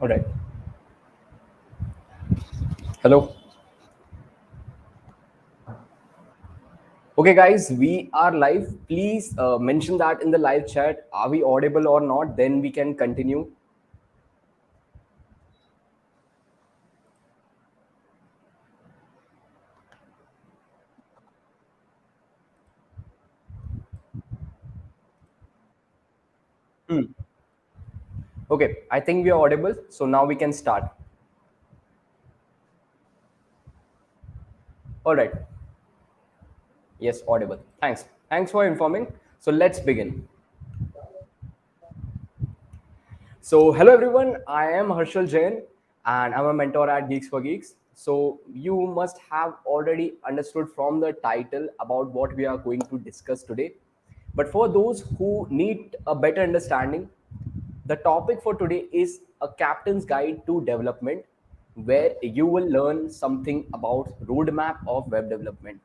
All right. Hello. Okay, guys, we are live. Please mention that in the live chat. Are we audible or not? Then we can continue. Okay, I think we are audible. So now we can start. All right. Yes, audible. Thanks. Thanks for informing. So let's begin. So, hello everyone, I am Harshal Jain and I'm a mentor at Geeks for Geeks. So, you must have already understood from the title about what we are going to discuss today. But for those who need a better understanding, the topic for today is a captain's guide to development, where you will learn something about roadmap of web development.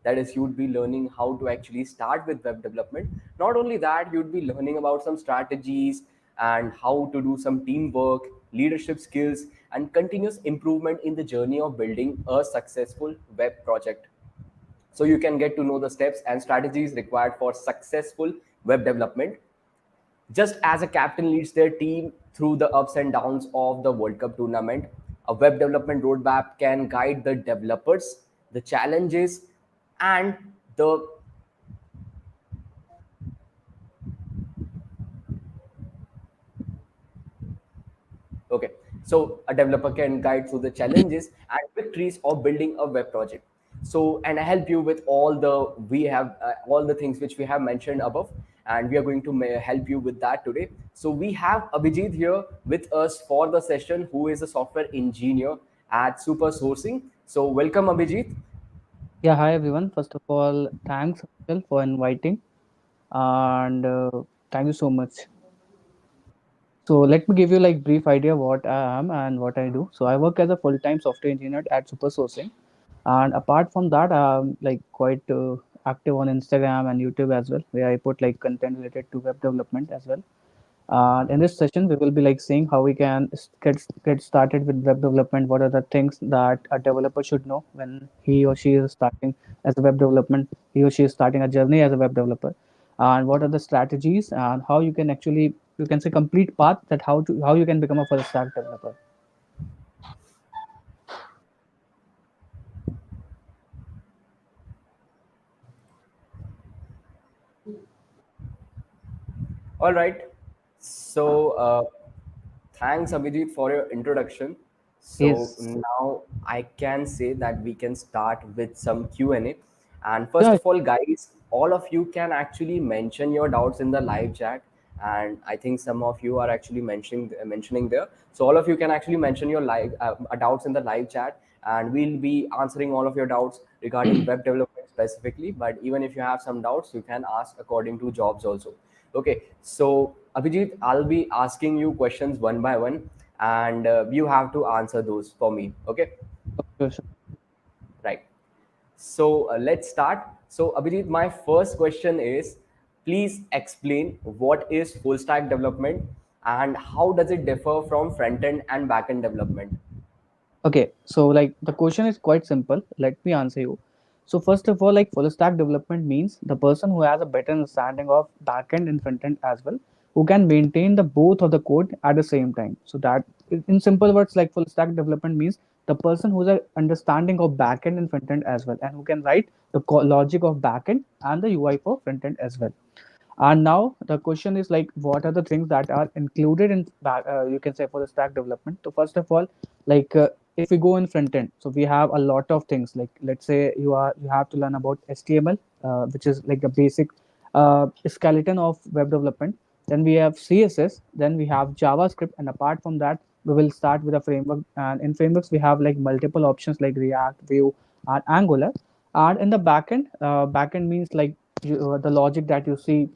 That is, you'd be learning how to actually start with web development. Not only that, you'd be learning about some strategies and how to do some teamwork, leadership skills, and continuous improvement in the journey of building a successful web project. So you can get to know the steps and strategies required for successful web development. Just as a captain leads their team through the ups and downs of the World Cup tournament, a web development roadmap can guide the developers, the challenges, and the okay. So a developer can guide through the challenges and victories of building a web project. So and help you with all the we have all the things which we have mentioned above, and we are going to help you with that today. So we have Abhijeet here with us for the session, who is a software engineer at Super Sourcing. So welcome, Abhijeet. Yeah, hi everyone. First of all, thanks Achal, for inviting, and thank you so much. So let me give you like brief idea what I am and what I do. So I work as a full-time software engineer at Super Sourcing, and apart from that, I'm like quite active on Instagram and YouTube as well, where I put like content related to web development as well. In this session, we will be like seeing how we can get started with web development. What are the things that a developer should know when he or she is starting as a web development? He or she is starting a journey as a web developer, and what are the strategies and how you can actually you can say complete path that how you can become a full stack developer. All right. So, thanks, Abhijit, for your introduction. So Yes. now I can say that we can start with some Q&A. And first Yeah. of all, guys, all of you can actually mention your doubts in the live chat. And I think some of you are actually mentioning there. So all of you can actually mention your live doubts in the live chat, and we'll be answering all of your doubts regarding web development specifically. But even if you have some doubts, you can ask according to jobs also. Okay, so Abhijit, I'll be asking you questions one by one, and you have to answer those for me. Okay, Sure, sure. right. So let's start. So Abhijit, my first question is, please explain what is full stack development and how does it differ from front end and back end development? Okay, so like the question is quite simple. Let me answer you. So first of all, like full stack development means the person who has a better understanding of backend and front end as well, who can maintain the both of the code at the same time. So that in simple words, like full stack development means the person who's a understanding of backend and front end as well, and who can write the logic of backend and the UI for front end as well. And now the question is like, what are the things that are included in you can say for the stack development? So first of all, like if we go in front end, so we have a lot of things. Like let's say you have to learn about HTML, which is like the basic skeleton of web development. Then we have CSS. Then we have JavaScript, and apart from that, we will start with a framework. And in frameworks, we have like multiple options like React, Vue, and Angular. And in the backend, backend means like the logic that you see.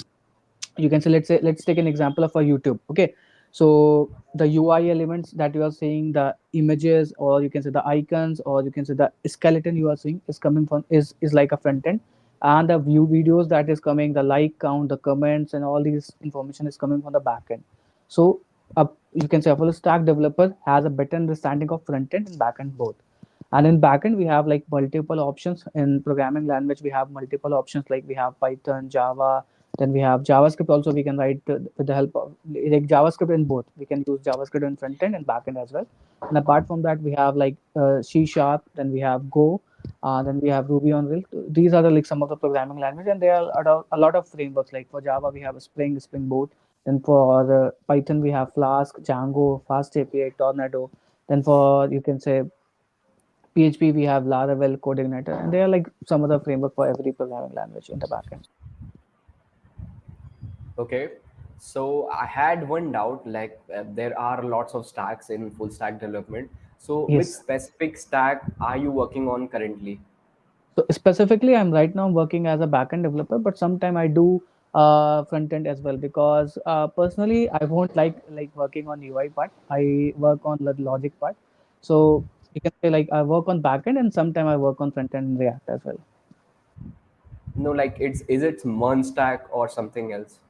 You can say, let's take an example of a YouTube. Okay, so the UI elements that you are seeing, the images, or you can say the icons, or you can say the skeleton you are seeing is coming from is like a front end. And the view videos that is coming, the like count, the comments, and all these information is coming from the back end. So you can say a full stack developer has a better understanding of front end and back end both. And in backend, we have like multiple options. In programming language, we have multiple options, like we have Python, Java, then we have JavaScript. Also, we can write with the help of like JavaScript in both. We can use JavaScript in front end and back end as well. And apart from that, we have like C Sharp, then we have Go, then we have Ruby on Rails. These are the like some of the programming language, and there are a lot of frameworks. Like for Java, we have Spring, Spring Boot. Then for Python, we have Flask, Django, Fast API, Tornado. Then for you can say PHP, we have Laravel, Codeigniter, and they are like some other framework for every programming language in the backend. Okay. So I had one doubt, like there are lots of stacks in full stack development. So which Yes. specific stack are you working on currently? So specifically, I'm right now working as a backend developer, but sometime I do front end as well because personally I won't like working on UI part. I work on the logic part. So you can say like I work on backend and sometime I work on front end in React as well. No, like it's is it one stack or something else?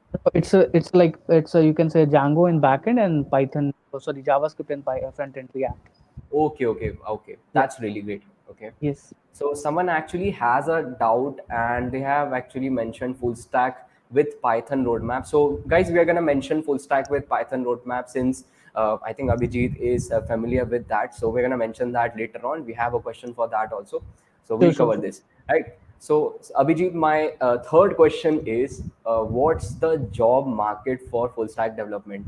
So it's a you can say Django in backend and Python. Oh, sorry, JavaScript and front end React. Okay, okay, okay. Yeah. That's really great. Okay. Yes. So someone actually has a doubt and they have actually mentioned full stack with Python roadmap. So guys, we are going to mention full stack with Python roadmap since I think Abhijit is familiar with that. So we're going to mention that later on. We have a question for that also. So Sure, we'll sure, cover sure. this. Right. So Abhijit, my third question is, what's the job market for full stack development?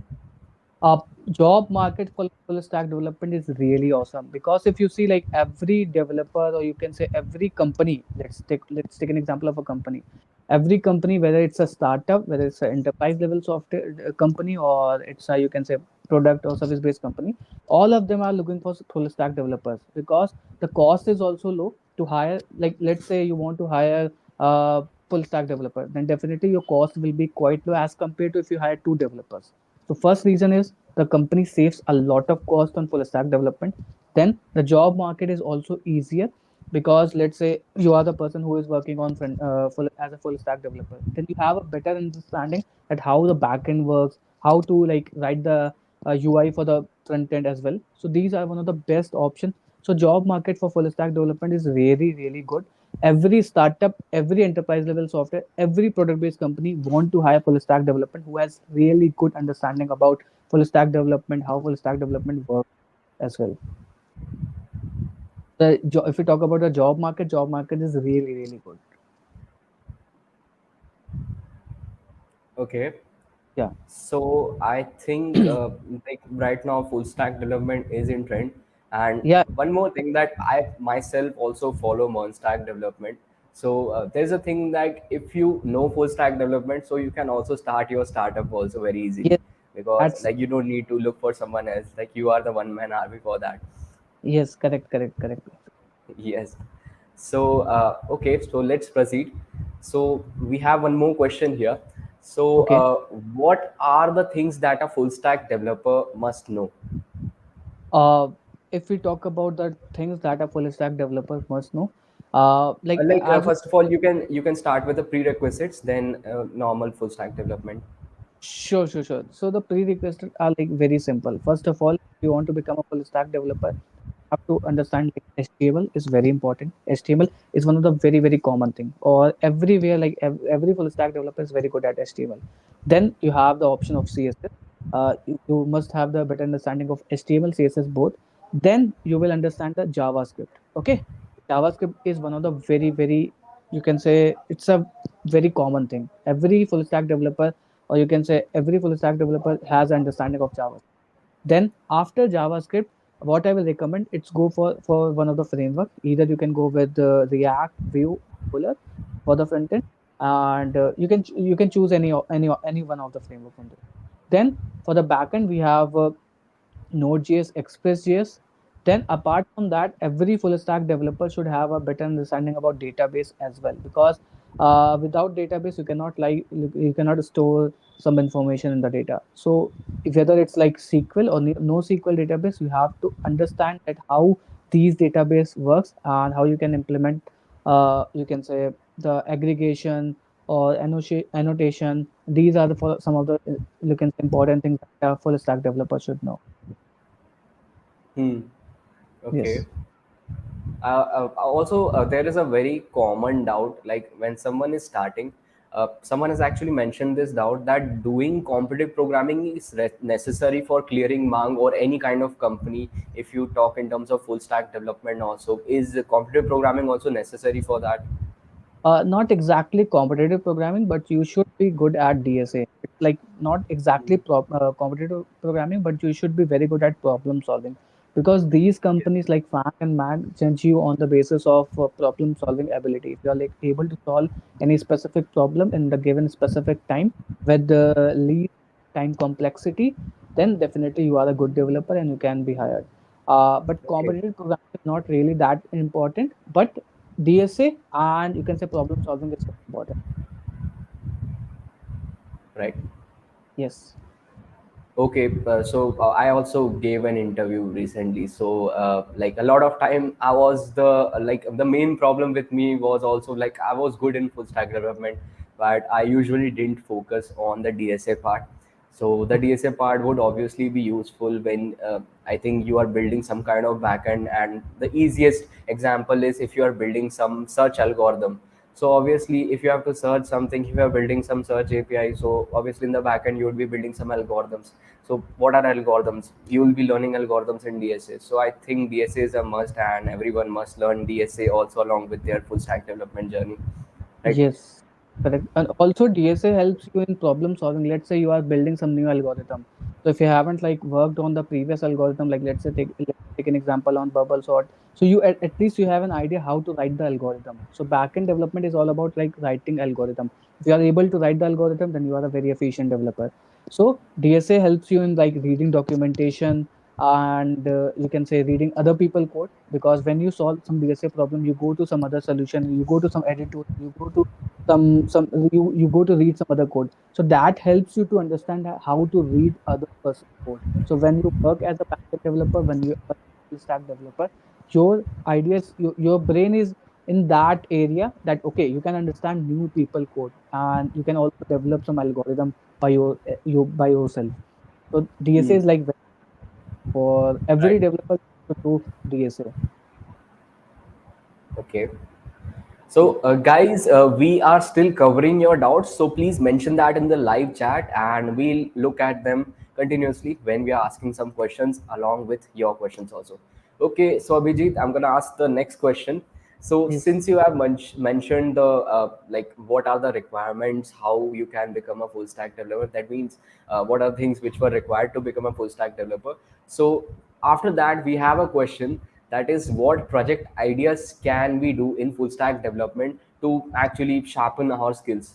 uh, Job market for full stack development is really awesome because if you see like every developer or you can say every company, let's take an example of a company. Every company, whether it's a startup, whether it's an enterprise level software company, or it's a you can say product or service based company, all of them are looking for full stack developers because the cost is also low to hire. Like let's say you want to hire a full stack developer, then definitely your cost will be quite low as compared to if you hire two developers. So first reason is the company saves a lot of cost on full stack development. Then the job market is also easier because let's say you are the person who is working on as a full stack developer. Then you have a better understanding at how the backend works, how to like write the UI for the front end as well. So these are one of the best options. So job market for full stack development is really really good. Every startup, every enterprise level software, every product based company want to hire full stack development who has really good understanding about full stack development, how full stack development works as well. If we talk about the job market is really really good. Okay. Yeah. So I think like right now full stack development is in trend. And Yeah. one more thing that I myself also follow on stack development. So there's a thing that if you know full stack development, so you can also start your startup also very easily Yes. because That's like you don't need to look for someone else. Like you are the one man army for that. yes. Correct. Correct. Correct. Yes. So, okay, so let's proceed. So, we have one more question here. So, Okay. what are the things that a full stack developer must know? Uh, if we talk about the things that a full stack developer must know, like as First of all, you can start with the prerequisites, then normal full stack development. sure, sure, sure. So the prerequisites are like very simple. First of all, if you want to become a full stack developer, you have to understand like HTML is very important. HTML is one of the very very common thing, or everywhere like every full stack developer is very good at HTML. Then you have the option of CSS. You must have the better understanding of HTML, CSS both. Then you will understand the JavaScript. Okay, JavaScript is one of the very very you can say it's a very common thing. Every full stack developer or you can say every full stack developer has understanding of Java. Then after JavaScript, what I will recommend it's go for one of the framework. Either you can go with React, Vue, Angular for the front end, and you can choose any one of the framework from there. Then for the backend, we have Node.js, Express.js. Then apart from that, every full stack developer should have a better understanding about database as well because without database you cannot store some information in the data. So whether it's like SQL or NoSQL database, you have to understand that how these database works and how you can implement you can say the aggregation or annotation. These are the some of the you can say important things that a full stack developer should know. Hmm. Okay. Yes. Also, there is a very common doubt, like when someone is starting, someone has actually mentioned this doubt that doing competitive programming is necessary for clearing mang or any kind of company. If you talk in terms of full stack development, also, is competitive programming also necessary for that? Not exactly competitive programming, but you should be good at DSA. It's like not exactly competitive programming, but you should be very good at problem solving, because these Yes. companies like FANG and MAG judge you on the basis of problem solving ability. If you are like able to solve any specific problem in the given specific time with the least time complexity, then definitely you are a good developer and you can be hired. But Okay. competitive programming is not really that important, but DSA and you can say problem solving is very important. Right. Yes. Okay, so I also gave an interview recently. So like a lot of time, I was the main problem with me was also like I was good in full stack development, but I usually didn't focus on the DSA part. So the DSA part would obviously be useful when I think you are building some kind of backend, and the easiest example is if you are building some search algorithm. So obviously, if you have to search something, if you are building some search API, so obviously in the backend you would be building some algorithms. So what are algorithms? You will be learning algorithms in DSA. So I think DSA is a must, and everyone must learn DSA also along with their full stack development journey, right? Yes, correct. And also DSA helps you in problem solving. Let's say you are building some new algorithm. So if you haven't like worked on the previous algorithm, like let's take an example on bubble sort. So you at least you have an idea how to write the algorithm. So backend development is all about like writing algorithm. If you are able to write the algorithm, then you are a very efficient developer. So DSA helps you in like reading documentation and you can say reading other people code, because when you solve some DSA problem, you go to some other solution, you go to some editor, you go to some you go to read some other code. So that helps you to understand how to read other person's code. So when you work as a backend developer, when you are a full stack developer, your ideas, your brain is in that area that okay, you can understand new people code and you can also develop some algorithm by you by yourself. So DSA Hmm. is like for every Right. developer to do DSA. Okay. So, guys, we are still covering your doubts. So, please mention that in the live chat and we'll look at them continuously when we are asking some questions along with your questions also. Okay, so Abhijit, I'm going to ask the next question. So, Yes. since you have mentioned the like what are the requirements, how you can become a full stack developer, that means what are things which were required to become a full stack developer. So, after that, we have a question, that is what project ideas can we do in full stack development to actually sharpen our skills.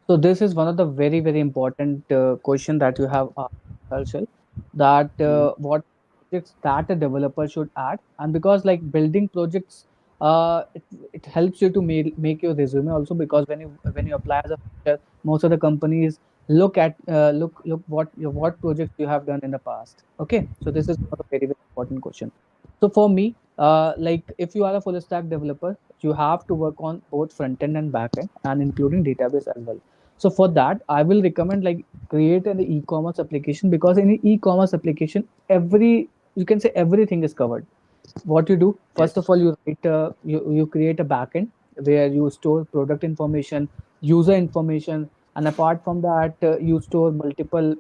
So this is one of the very very important question that you have asked, Harshal, that Mhm. what projects that a developer should add, and because like building projects, it helps you to make your resume also, because when you apply as a fresher, most of the companies look at look what projects you have done in the past. Okay, so this is one of the very very important question. So for me, like if you are a full stack developer, you have to work on both front end and back end, and including database as well. So for that, I will recommend like create an e-commerce application, because in an e-commerce application, you can say everything is covered. What you do, Yes. first of all, you create a backend where you store product information, user information, and apart from that, you store multiple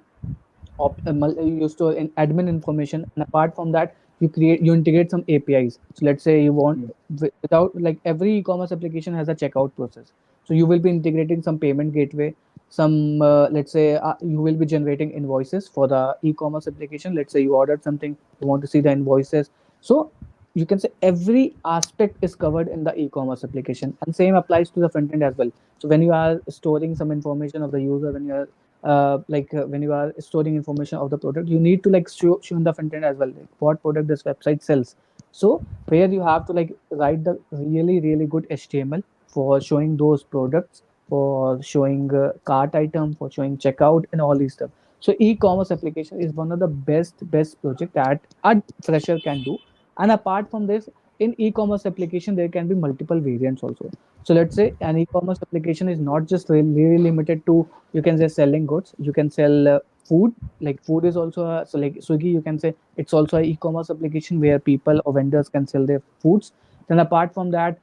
you store in admin information, and apart from that, you integrate some APIs. So let's say you want Mm. without like every e-commerce application has a checkout process. So you will be integrating some payment gateway, some let's say you will be generating invoices for the e-commerce application. Let's say you ordered something, you want to see the invoices. So you can say every aspect is covered in the e-commerce application, and same applies to the front end as well. So when you are storing some information of the user, when you are when you are storing information of the product, you need to like show in the front end as well, like what product this website sells. So where you have to like write the really really good HTML for showing those products, for showing cart item, for showing checkout and all these stuff. So e-commerce application is one of the best project that a fresher can do. And apart from this, in e-commerce application there can be multiple variants also. So let's say an e-commerce application is not just really limited to, you can say, selling goods. You can sell food. Like food is also so like Swiggy, you can say it's also a e-commerce application where people or vendors can sell their foods. Then apart from that,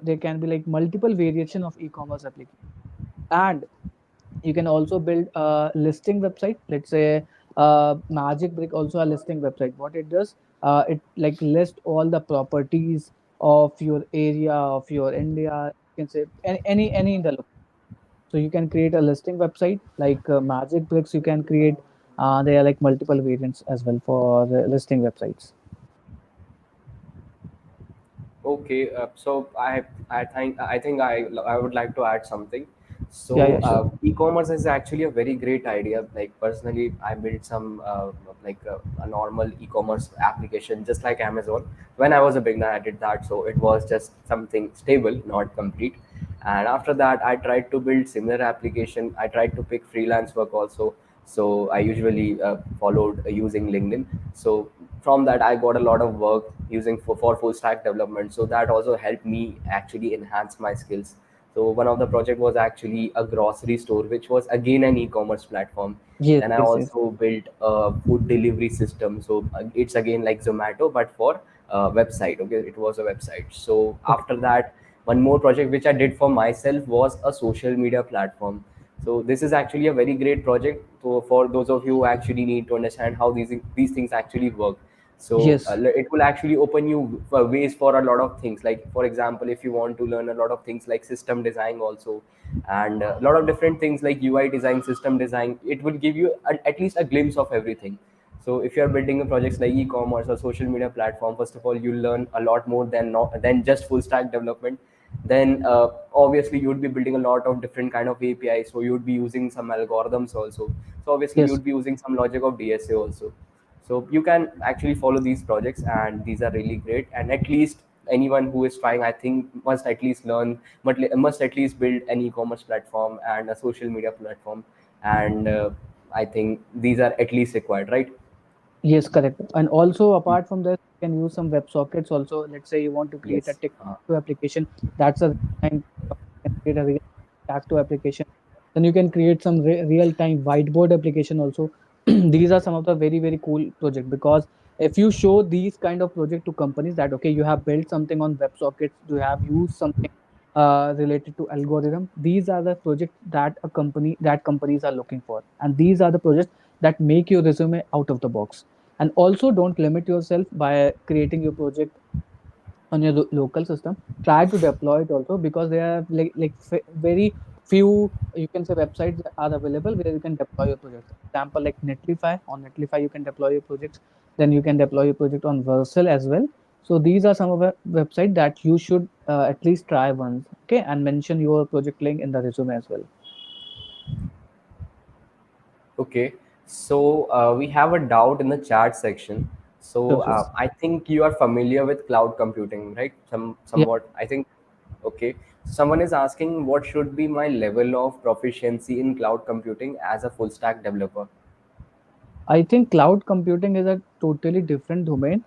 there can be like multiple variation of e-commerce application. And you can also build a listing website. Let's say Magic Brick also a listing website. What it does, it like list all the properties of your area, of your India, you can say any in the location. So you can create a listing website like Magic Bricks. You can create there are like multiple variants as well for the listing websites. Okay, so I think I would like to add something. Yeah, So yeah, sure. e-commerce is actually a very great idea. Like personally, I built some a normal e-commerce application just like Amazon. When I was a beginner, I did that, so it was just something stable, not complete. And after that, I tried to build similar application. I tried to pick freelance work also. So I usually followed using LinkedIn. So from that I got a lot of work using for full stack development, so that also helped me actually enhance my skills. So one of the project was actually a grocery store, which was again an e-commerce platform. Yes, Then I yes, yes. also built a food delivery system, so it's again like Zomato but for website. Okay, it was a website. So Okay. after that, one more project which I did for myself was a social media platform. So this is actually a very great project for those of you who actually need to understand how these things actually work. So Yes, it will actually open you for ways for a lot of things. Like for example, if you want to learn a lot of things like system design also, and a lot of different things like UI design, system design, it will give you at least a glimpse of everything. So if you are building a projects like e-commerce or social media platform, first of all, you learn a lot more than just full stack development. Then obviously you would be building a lot of different kind of APIs, so you would be using some algorithms also. So obviously you yes. would be using some logic of DSA also. So you can actually follow these projects, and these are really great. And at least anyone who is trying, I think, must at least learn, but must at least build an e-commerce platform and a social media platform. And I think these are at least required, right? Yes, correct. And also, apart from that, you can use some WebSockets also. Let's say you want to create a Yes. TikTok application. That's a real-time TikTok. You can create a real TikTok application. Then you can create some real-time whiteboard application also. These are some of the very, very cool project, because if you show these kind of project to companies that, okay, you have built something on WebSockets, you have used something related to algorithm. These are the projects that companies are looking for, and these are the projects that make your resume out of the box. And also, don't limit yourself by creating your project on your local system. Try to deploy it also, because there are very few, you can say, websites that are available where you can deploy your project. Example like Netlify. On Netlify you can deploy your projects. Then you can deploy your project on Vercel as well. So these are some of the website that you should at least try once. Okay, and mention your project link in the resume as well. Okay, so we have a doubt in the chat section. So Sure, sure. I think you are familiar with cloud computing, right? Yeah. Somewhat, I think. Okay, someone is asking what should be my level of proficiency in cloud computing as a full stack developer. I think cloud computing is a totally different domain.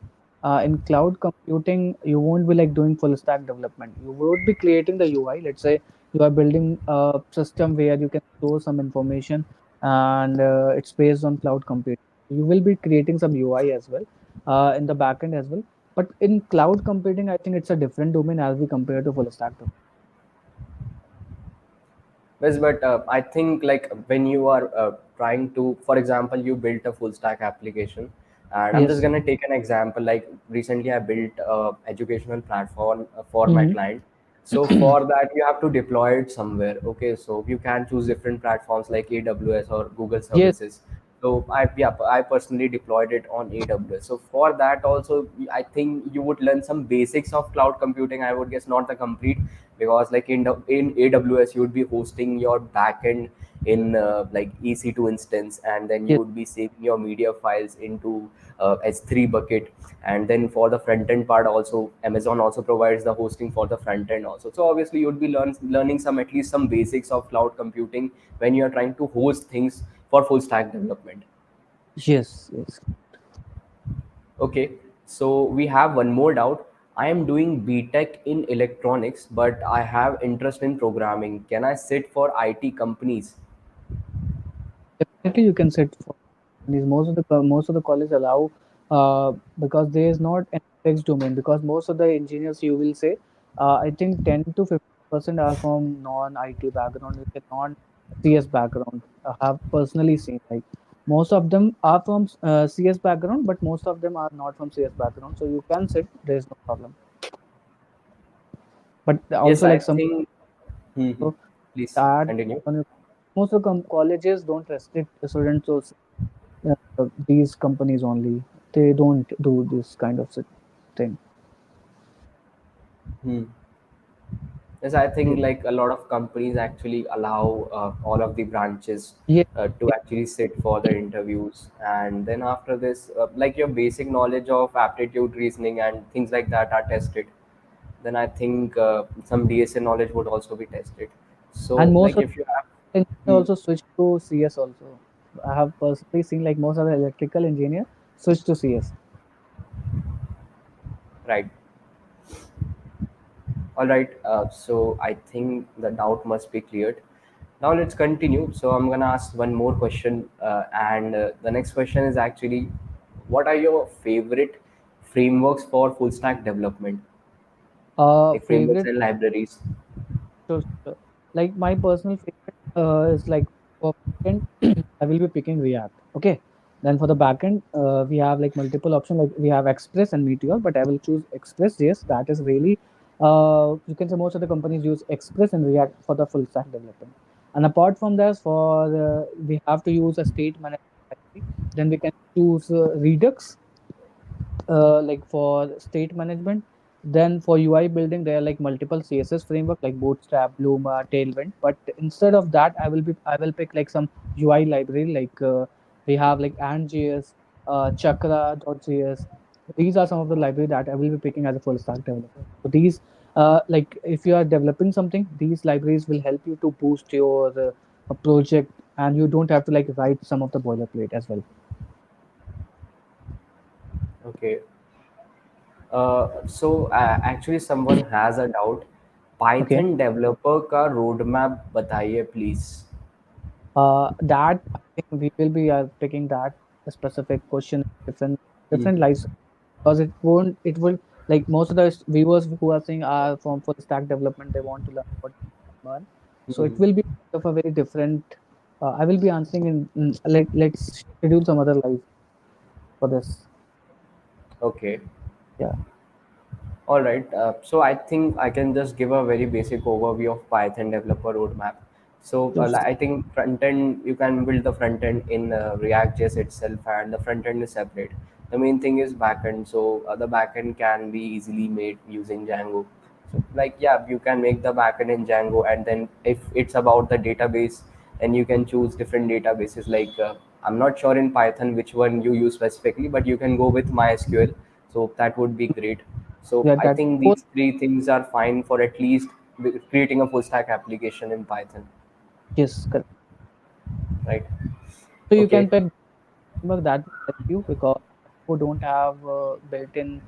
In cloud computing, you won't be like doing full stack development. You would be creating the UI. Let's say you are building a system where you can store some information, and it's based on cloud computing. You will be creating some UI as well in the backend as well. But in cloud computing, I think it's a different domain as we compare to full stack. Yes, but I think like when you are trying to, for example, you built a full stack application, and I'm just Yes. gonna take an example. Like recently, I built a educational platform for my Mm-hmm. client. So for that, you have to deploy it somewhere. Okay, so you can choose different platforms like AWS or Google Yes. services. So I personally deployed it on AWS. So for that also, I think you would learn some basics of cloud computing. I would guess not the complete, because like in AWS you would be hosting your backend in like EC2 instance, and then you Yes. would be saving your media files into S3 bucket. And then for the front end part also, Amazon also provides the hosting for the front end also. So obviously you would be learning some, at least some basics of cloud computing when you are trying to host things for full stack development. Yes. Yes. Okay, so we have one more doubt. I am doing BTech in electronics, but I have interest in programming. Can I sit for IT companies? Definitely, you can sit for companies. Most of the college allow because there is not an fixed domain. Because most of the engineers you will say, I think 10 to 15% are from non-IT background, with a non-CS background. I have personally seen like most of them are from CS background, but most of them are not from CS background. So you can sit. There is no problem. But Yes, also I like some think. Hmm. so Please that continue. on your- most of the colleges don't restrict the students to these companies only. They don't do this kind of thing. Hmm. Yes, I They, think like a lot of companies actually allow all of the branches yeah, to actually sit for the interviews, and then after this, like your basic knowledge of aptitude, reasoning, and things like that are tested. Then I think some DSA knowledge would also be tested. and So, most like of if you have, the engineers hmm, also switch to CS also. I have personally seen like most of the electrical engineer switch to CS. right, all right. So I think the doubt must be cleared. Now let's continue. So I'm gonna ask one more question, and the next question is actually, what are your favorite frameworks for full stack development? Like frameworks Favorite. and libraries. Sure, sure. Like my personal favorite is like for backend, I will be picking React. Okay. Then for the backend, we have like multiple options. Like we have Express and Meteor, but I will choose Express. Yes, that is really you can say most of the companies use Express and React for the full stack development. And apart from that, for we have to use a state management library. Then we can choose Redux like for state management. Then for UI building, there are like multiple CSS framework like Bootstrap, Bluma, Tailwind. But instead of that, I will pick like some UI library like we have like Ant.js, Chakra.js. These are some of the library that I will be picking as a full stack developer. So these like if you are developing something, these libraries will help you to boost your project, and you don't have to like write some of the boilerplate as well. Okay. So actually someone has a doubt. Okay. Python developer का roadmap बताइए please. That I think we will be picking that specific question different Mhm. lives, because it will like most of the viewers who are saying are from full stack development, they want to learn what learn. So it Mhm. will be of a very different. I will be answering like let's schedule some other live for this. Okay. Yeah, All right. So I think I can just give a very basic overview of Python developer roadmap. So sure. like, I think front end, you can build the front end in React.js itself, and the front end is separate. The main thing is backend. So the backend can be easily made using Django. So like yeah, you can make the backend in Django, and then if it's about the database, then you can choose different databases. Like I'm not sure in Python which one you use specifically, but you can go with MySQL. So that would be great. So Yeah, I that think both. these three things are fine for at least creating a full stack application in Python, Yes, correct. right? So you can Okay. pick framework that will help you, because who don't have built-in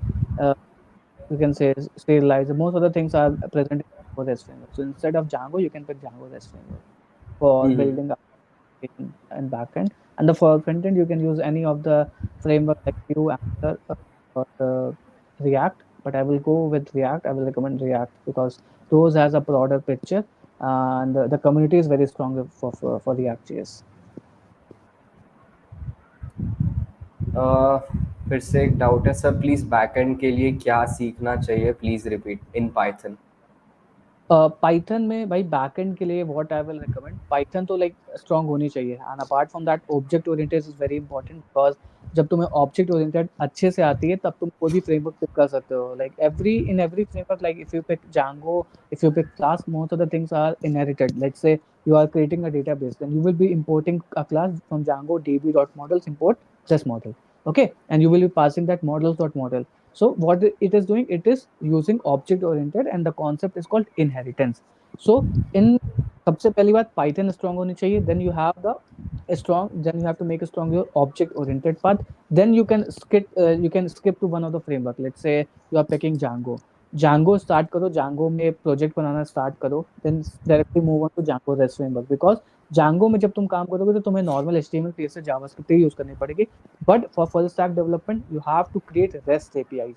you can say serializer. Most of the things are present in Django REST framework. So instead of Django, you can pick Django REST framework for Hmm. building application and backend. And the for frontend, you can use any of the framework like Vue, Angular, or React. But I will go with React. I will recommend React because those has a broader picture, and the community is very strong for React.js. uh, फिर से एक doubt है sir please backend के लिए क्या सीखना चाहिए please repeat in Python. Python में भाई बैकएंड के लिए what I will recommend, Python तो लाइक स्ट्रांग होनी चाहिए, and apart from that object oriented is very important, because जब तुम्हें ऑब्जेक्ट ओरिएंटेड अच्छे से आती है तब तुम कोई भी फ्रेमवर्क पिक कर सकते हो, like every framework, like if you pick Django, if you pick class, most of the things are inherited. Let's say you are creating a database, then you will be importing a class from Django db.models import this model. Okay, and you will be passing that models.model. So what it is doing, it is using object oriented, and the concept is called inheritance. So in सबसे पहली बात Python strong होनी चाहिए, then you have the strong, then you have to make a strong your object oriented path, then you can skip to one of the framework. Let's say you are picking Django start करो, Django में project बनाना start करो, then directly move on to Django REST framework, because Django में जब तुम काम करोगे तो तुम्हें नॉर्मल HTML CSS जावास्क्रिप्ट ही यूज करनी पड़ेगी, but for full stack development you have to create REST API.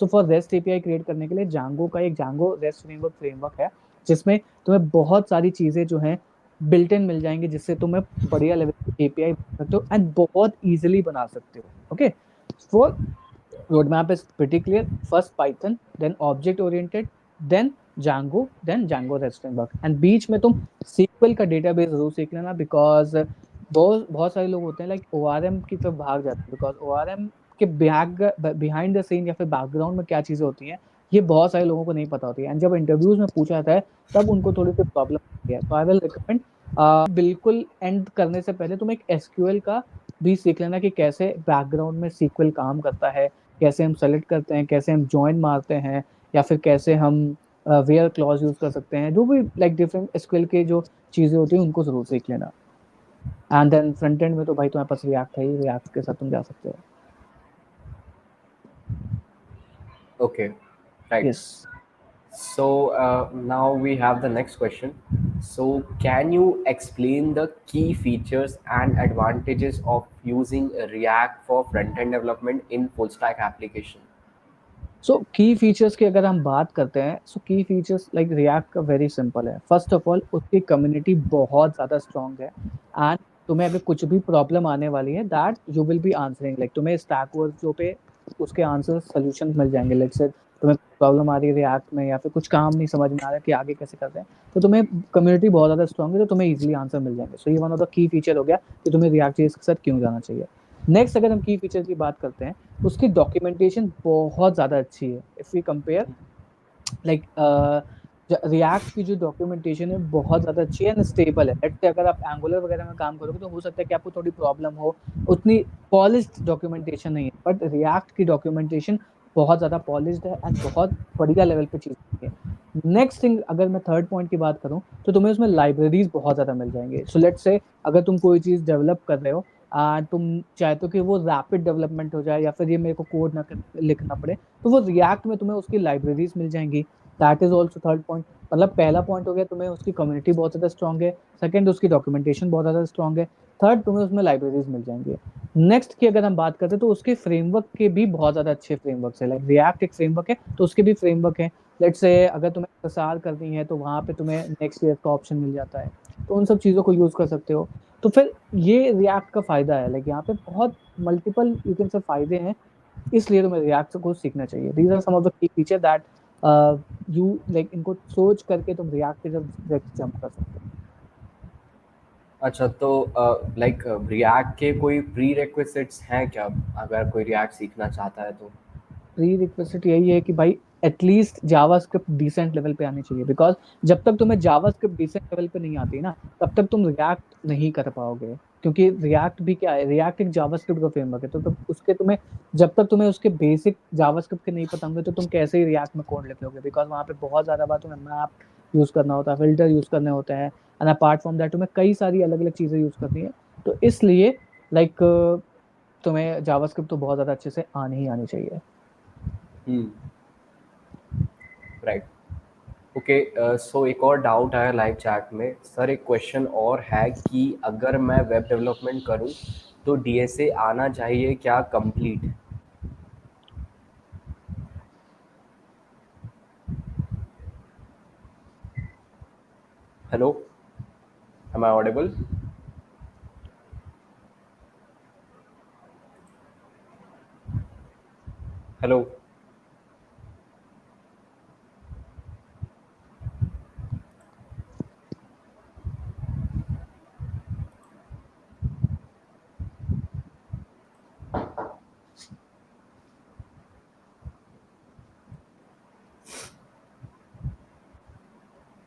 So for REST API create करने के लिए Django का एक Django REST फ्रेमवर्क है, जिसमें तुम्हें बहुत सारी चीजें जो हैं बिल्ट इन मिल जाएंगे, जिससे तुम्हें बढ़िया लेवल की एपीआई बना सकते हो एंड बहुत इजीली बना सकते हो. Okay, so roadmap is pretty clear. First Python, then object oriented, then Django REST framework, and बीच में तुम SQL का डेटाबेस जरूर सीख लेना, बिकॉज बहुत बहुत सारे लोग होते हैं लाइक ORM की तरफ भाग जाते हैं, बिकॉज ORM के बिहाइंड द सीन या फिर बैकग्राउंड में क्या चीजें होती हैं, ये बहुत सारे लोगों को नहीं पता होती है, एंड जब इंटरव्यूज में पूछा जाता है तब उनको थोड़ी सी प्रॉब्लम होती है. तो आई विल रिकमेंड बिल्कुल एंड करने से पहले तुम एक एसक्यूएल का भी सीख लेना, कि कैसे बैकग्राउंड में SQL काम करता है, कैसे हम सेलेक्ट करते हैं, कैसे हम जॉइन मारते हैं, या फिर कैसे हम वेयर क्लॉज यूज कर सकते हैं, जो भी लाइक डिफरेंट एसक्यूएल के जो चीजें होती हैं उनको जरूर सीख लेना. एंड देन फ्रंट एंड में तो भाई तुम्हारे पास रिएक्ट है ही, रिएक्ट के साथ तुम जा सकते हो. Okay, right. Yes. So now we have the next question. So can you explain the key features and advantages of using React for front-end development in full stack application? सो की features की अगर हम बात करते हैं, सो की फीचर्स लाइक रिएक्ट का very simple है. फर्स्ट ऑफ ऑल उसकी कम्युनिटी बहुत ज्यादा स्ट्रांग है, एंड तुम्हें अगर कुछ भी प्रॉब्लम आने वाली है that you will be answering, like तुम्हें स्टैक ओवरफ्लो पे उसके आंसर सोल्यूशन मिल जाएंगे. लेट्स से तुम्हें प्रॉब्लम आ रही है रिएक्ट में, या फिर कुछ काम नहीं समझ में आ रहा है कि आगे कैसे करते हैं, तो तुम्हें कम्युनिटी बहुत ज्यादा स्ट्रांग है, तो तुम्हें इजीली आंसर मिल जाएंगे. सो ये one of the key feature हो गया कि तुम्हें रिएक्ट के साथ क्यों जाना चाहिए. नेक्स्ट अगर हम की फीचर की बात करते हैं, उसकी डॉक्यूमेंटेशन बहुत ज्यादा अच्छी है. If we compare like React की जो डॉक्यूमेंटेशन है बहुत ज्यादा अच्छी है एंड स्टेबल है. लेट्स से अगर आप एंगुलर वगैरह में काम करोगे तो हो सकता है कि आपको थोड़ी प्रॉब्लम हो, उतनी पॉलिश्ड डॉक्यूमेंटेशन नहीं है, बट रिएक्ट की डॉक्यूमेंटेशन बहुत ज्यादा पॉलिश्ड है एंड बहुत बढ़िया लेवल पे चीजें है. नेक्स्ट थिंग अगर मैं थर्ड पॉइंट की बात करूं, तो तुम्हें उसमें लाइब्रेरीज बहुत ज्यादा मिल जाएंगे. सो लेट्स से अगर तुम कोई चीज डेवलप कर रहे हो, तुम चाहते हो कि वो रैपिड डेवलपमेंट हो जाए, या फिर ये मेरे को कोड ना लिखना पड़े, तो वो रिएक्ट में तुम्हें उसकी लाइब्रेरीज मिल जाएंगी. That is also third point. मतलब पहला पॉइंट हो गया तुम्हें उसकी कम्युनिटी बहुत ज्यादा स्ट्रांग है, सेकंड उसकी डॉक्यूमेंटेशन बहुत ज्यादा स्ट्रांग है, थर्ड तुम्हें उसमें लाइब्रेरीज मिल जाएंगे. नेक्स्ट की अगर हम बात करते हैं, तो उसके फ्रेमवर्क के भी बहुत ज्यादा अच्छे फ्रेमवर्क है. लाइक रिएक्ट एक फ्रेमवर्क है तो उसके भी फ्रेमवर्क है. लेट्स से अगर तुम्हें प्रसार करनी है तो वहां पे तुम्हें नेक्स्ट ईयर का ऑप्शन मिल जाता है, तो उन सब चीजों को यूज कर सकते हो. तो फिर ये रिएक्ट का फायदा है, लाइक यहाँ पे बहुत मल्टीपल यू कैन से फायदे हैं, इसलिए तुम्हें रिएक्ट को सीखना चाहिए. These are some of the key feature that you like इनको सोच करके तुम रिएक्ट की तरफ डायरेक्ट जंप कर सकते हो. अच्छा, तो लाइक रिएक्ट के कोई प्री रिक्विजिट्स हैं क्या, अगर कोई रिएक्ट सीखना चाहता है तो? प्री रिक्वेस्ट यही है कि भाई एटलीस्ट जावास्क्रिप्ट डिसेंट लेवल पे आनी चाहिए, बिकॉज जब तक तुम्हें जावास्क्रिप्ट डिसेंट लेवल पे नहीं आती ना, तब तक तुम रिएक्ट नहीं कर पाओगे. क्योंकि रिएक्ट भी क्या है, रिएक्ट एक जावास्क्रिप्ट का फ्रेमवर्क है, तो तब उसके तुम्हें जब तक तुम्हें उसके बेसिक जावास्क्रिप्ट के नहीं पता होंगे, तो तुम कैसे ही रिएक्ट में कोड लिख लोगे, बिकॉज वहाँ पे बहुत ज्यादा बार तुम्हें मैप यूज करना होता है, फिल्टर यूज करने होते हैं, एंड अपार्ट फ्रॉम दैट तुम्हें कई सारी अलग अलग चीजें यूज करनी है. तो इसलिए लाइक तुम्हें जावास्क्रिप्ट तो बहुत ज्यादा अच्छे से आनी ही आनी चाहिए. राइट. ओके, सो एक और डाउट आया लाइव चैट में. सर एक क्वेश्चन और है कि अगर मैं वेब डेवलपमेंट करूं तो डीएसए आना चाहिए क्या complete? Hello, am I audible? Hello.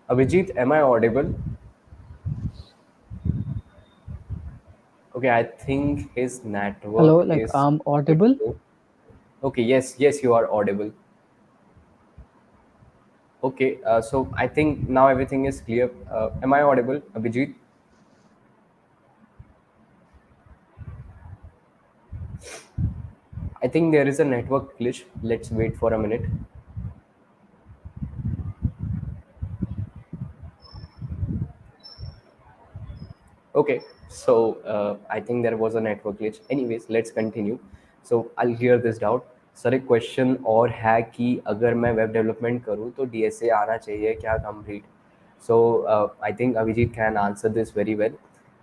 Abhijeet, am I audible? Okay, I think his Hello, network like is I'm bit audible. low. Okay, yes, yes, you are audible. Okay, so I think now everything is clear. Am I audible, Abhijit? I think there is a network glitch. Let's wait for a minute. Okay, so I think there was a network glitch. Anyways, let's continue. So I'll clear this doubt. Sir एक question और है कि अगर मैं web development करूँ तो DSA आना चाहिए क्या complete. So I think Abhijit can answer this very well.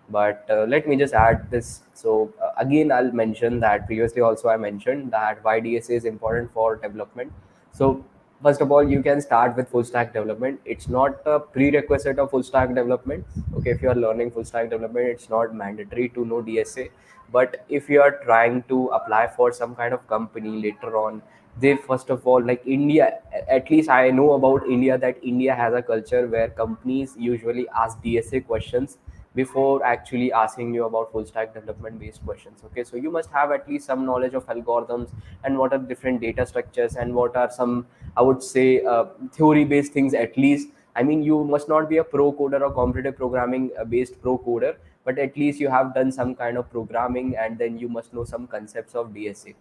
But let me just add this. So again, I'll mention that previously also I mentioned that why DSA is important for development. So first of all, you can start with full stack development. It's not a prerequisite of full stack development. Okay, if you are learning full stack development, it's not mandatory to know DSA. But if you are trying to apply for some kind of company later on, they first of all, like India, at least I know about India, that India has a culture where companies usually ask DSA questions before actually asking you about full stack development based questions. Okay, so you must have at least some knowledge of algorithms and what are different data structures and what are some, I would say, theory based things at least. I mean, you must not be a pro coder or competitive programming based pro coder, but at least you have done some kind of programming and then you must know some concepts of DSA.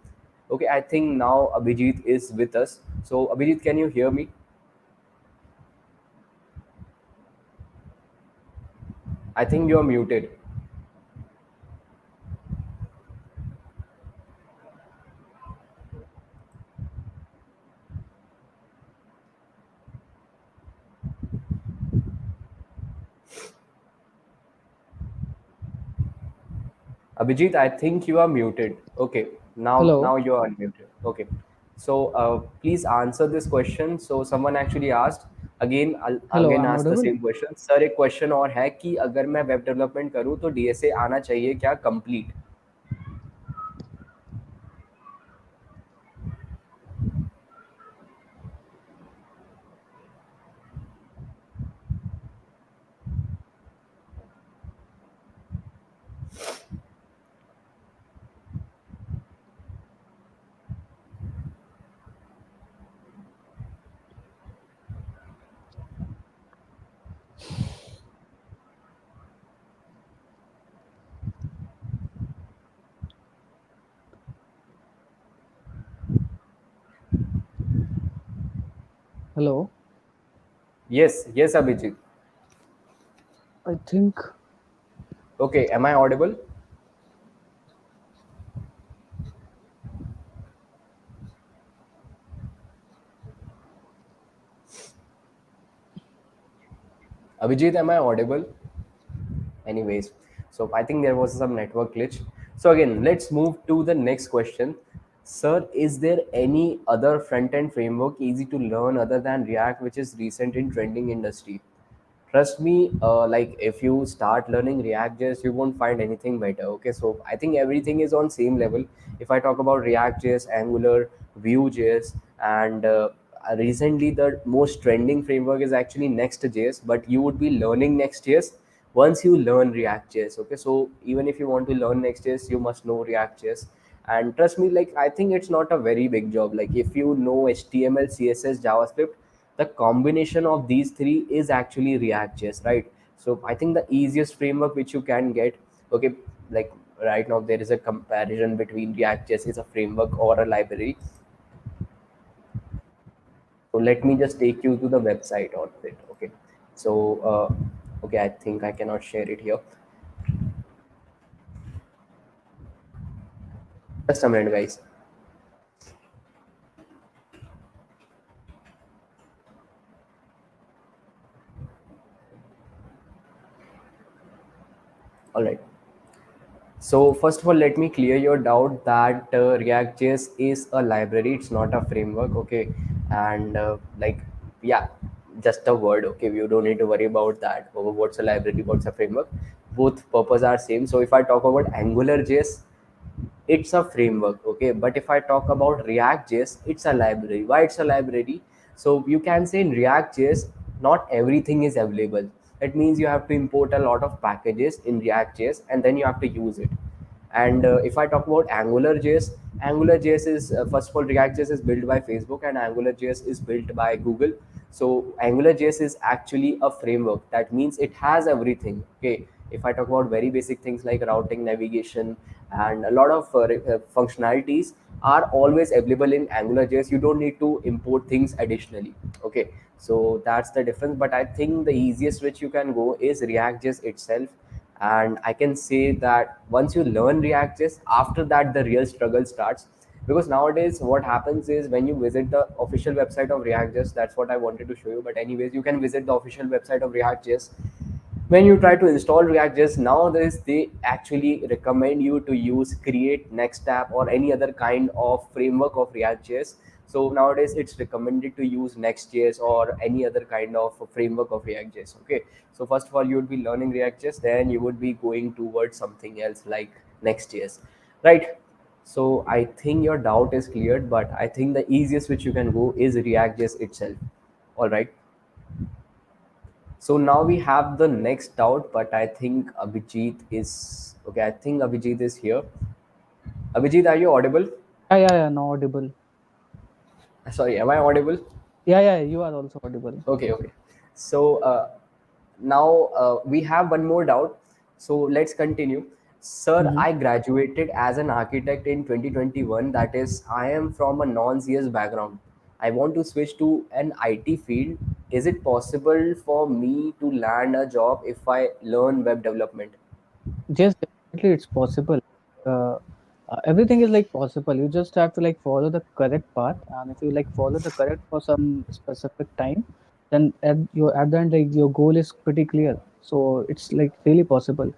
Okay, I think now Abhijit is with us. So Abhijit, can you hear me? I think you're muted. Abhijit, I think you are muted. Okay, now Hello, you are unmuted. Okay, so please answer this question. So someone actually asked again. I'll hello, again I'm ask the audible. same question. Sir एक question और है कि अगर मैं web development करूँ तो DSA आना चाहिए क्या complete. Hello, Yes, yes, Abhijit. I think, Okay, am I audible? Abhijit, am I audible? Anyways, so I think there was some network glitch. So again, let's move to the next question. Sir, is there any other front-end framework easy to learn other than React which is recent in trending industry? Trust me, like if you start learning React.js, you won't find anything better. Okay, so I think everything is on same level. If I talk about React.js, Angular, Vue.js, and recently the most trending framework is actually Next.js, but you would be learning Next.js once you learn React.js. Okay, so even if you want to learn Next.js, you must know React.js. And trust me, like I think it's not a very big job. Like if you know HTML, CSS, JavaScript, the combination of these three is actually React.js, right? So I think the easiest framework which you can get, okay, like right now there is a comparison between React.js is a framework or a library. So let me just take you to the website of it. Okay, so okay, I think I cannot share it here. Just a minute, guys. All right. So first of all, let me clear your doubt that React.js is a library. It's not a framework. Okay, and like yeah, just a word. Okay, you don't need to worry about that. Oh, what's a library? What's a framework? Both purpose are same. So if I talk about AngularJS, it's a framework. Okay, but if I talk about React.js, it's a library. Why it's a library? So you can say in React.js, not everything is available. That means you have to import a lot of packages in React.js and then you have to use it. And if I talk about AngularJS, AngularJS is first of all, React.js is built by Facebook and AngularJS is built by Google. So AngularJS is actually a framework. That means it has everything. Okay, if I talk about very basic things like routing, navigation, and a lot of functionalities are always available in AngularJS. You don't need to import things additionally. Okay, so that's the difference. But I think the easiest which you can go is React.js itself. And I can say that once you learn React.js, after that the real struggle starts. Because nowadays what happens is when you visit the official website of React.js, that's what I wanted to show you. But anyways, you can visit the official website of React.js. When you try to install React.js nowadays, they actually recommend you to use Create, Next App, or any other kind of framework of React.js. So nowadays it's recommended to use Next.js or any other kind of framework of React.js. Okay, so first of all you would be learning React.js, then you would be going towards something else like Next.js, right? So I think your doubt is cleared, but I think the easiest which you can go is React.js itself. All right. So now we have the next doubt, but I think Abhijit is okay. I think Abhijit is here. Abhijit, are you audible? Yeah, no audible. Sorry, am I audible? Yeah, you are also audible. Okay, okay. So now we have one more doubt. So let's continue. Sir, Hmm. I graduated as an architect in 2021. That is, I am from a non-CS background. I want to switch to an IT field. Is it possible for me to land a job if I learn web development? Yes, definitely it's possible. Uh, Everything is like possible. You just have to like follow the correct path, and if you like follow the correct for some specific time, then at the end like your goal is pretty clear. So it's like really possible.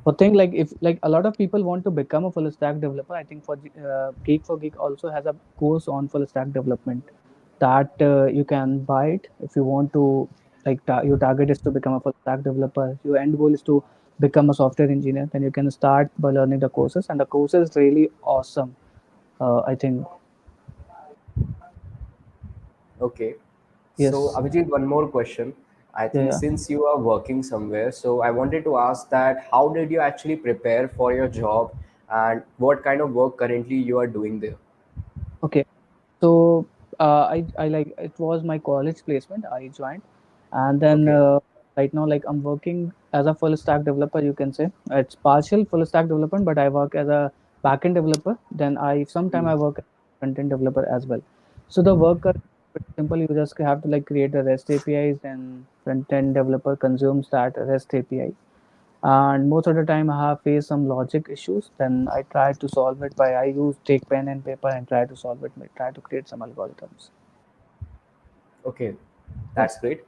For thing like if like a lot of people want to become a full stack developer, I think Geek for Geek also has a course on full stack development that you can buy it if you want to your target is to become a full stack developer, your end goal is to become a software engineer, then you can start by learning the courses, and the course is really awesome. I think Okay. So, yes. Abhijit, one more question. I think Yeah. since you are working somewhere, so I wanted to ask that how did you actually prepare for your job and what kind of work currently you are doing there? Okay. So I like it was my college placement. I joined, and then Okay. right now like I'm working as a full stack developer. You can say it's partial full stack development, but I work as a backend developer. Then I sometime Hmm. I work as a front end developer as well. So the work are pretty simple. You just have to like create the REST APIs, then front end developer consumes that REST API, and most of the time I have faced some logic issues, then I try to solve it by I use take pen and paper and try to solve it, try to create some algorithms. Okay. Yes. That's great.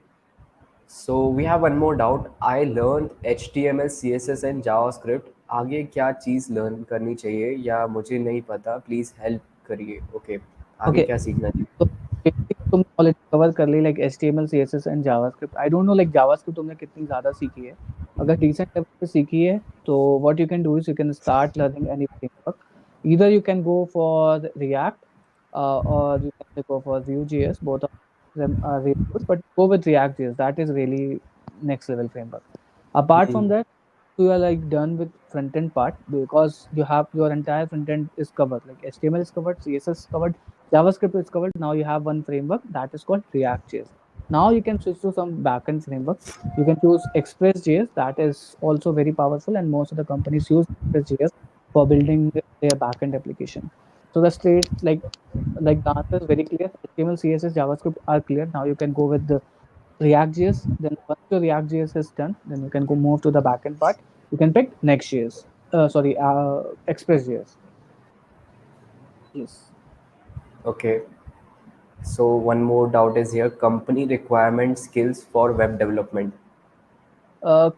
So we have one more doubt. I learned HTML, CSS and JavaScript. आगे क्या चीज़ learn करनी चाहिए या मुझे नहीं पता, please help करिए. Okay, आगे Okay. क्या सीखना So चाहिए? basic तुमने ऑलरेडी कवर कर ली like HTML CSS and JavaScript. I don't know like JavaScript तुमने कितनी ज़्यादा सीखी है. अगर डिसेंट लेवल पे सीखी है तो what you can do is you can start learning any framework. Either you can go for React, or you can go for Vue.js. Both of them are really good, but go with React.js. That is really next level framework. Apart from that, you are like done with front end part because you have your entire front end is covered. Like HTML is covered, CSS is covered, JavaScript is covered. Now you have one framework that is called React.js. Now you can switch to some backend framework. You can choose Express.js. That is also very powerful, and most of the companies use Express.js for building their backend application. So the straight like the answer is very clear. HTML, CSS, JavaScript are clear. Now you can go with the React.js. Then once your React.js is done, then you can go move to the backend part. You can pick Next.js. Express.js. Yes. Okay. So one more doubt is here. Company requirement skills for web development.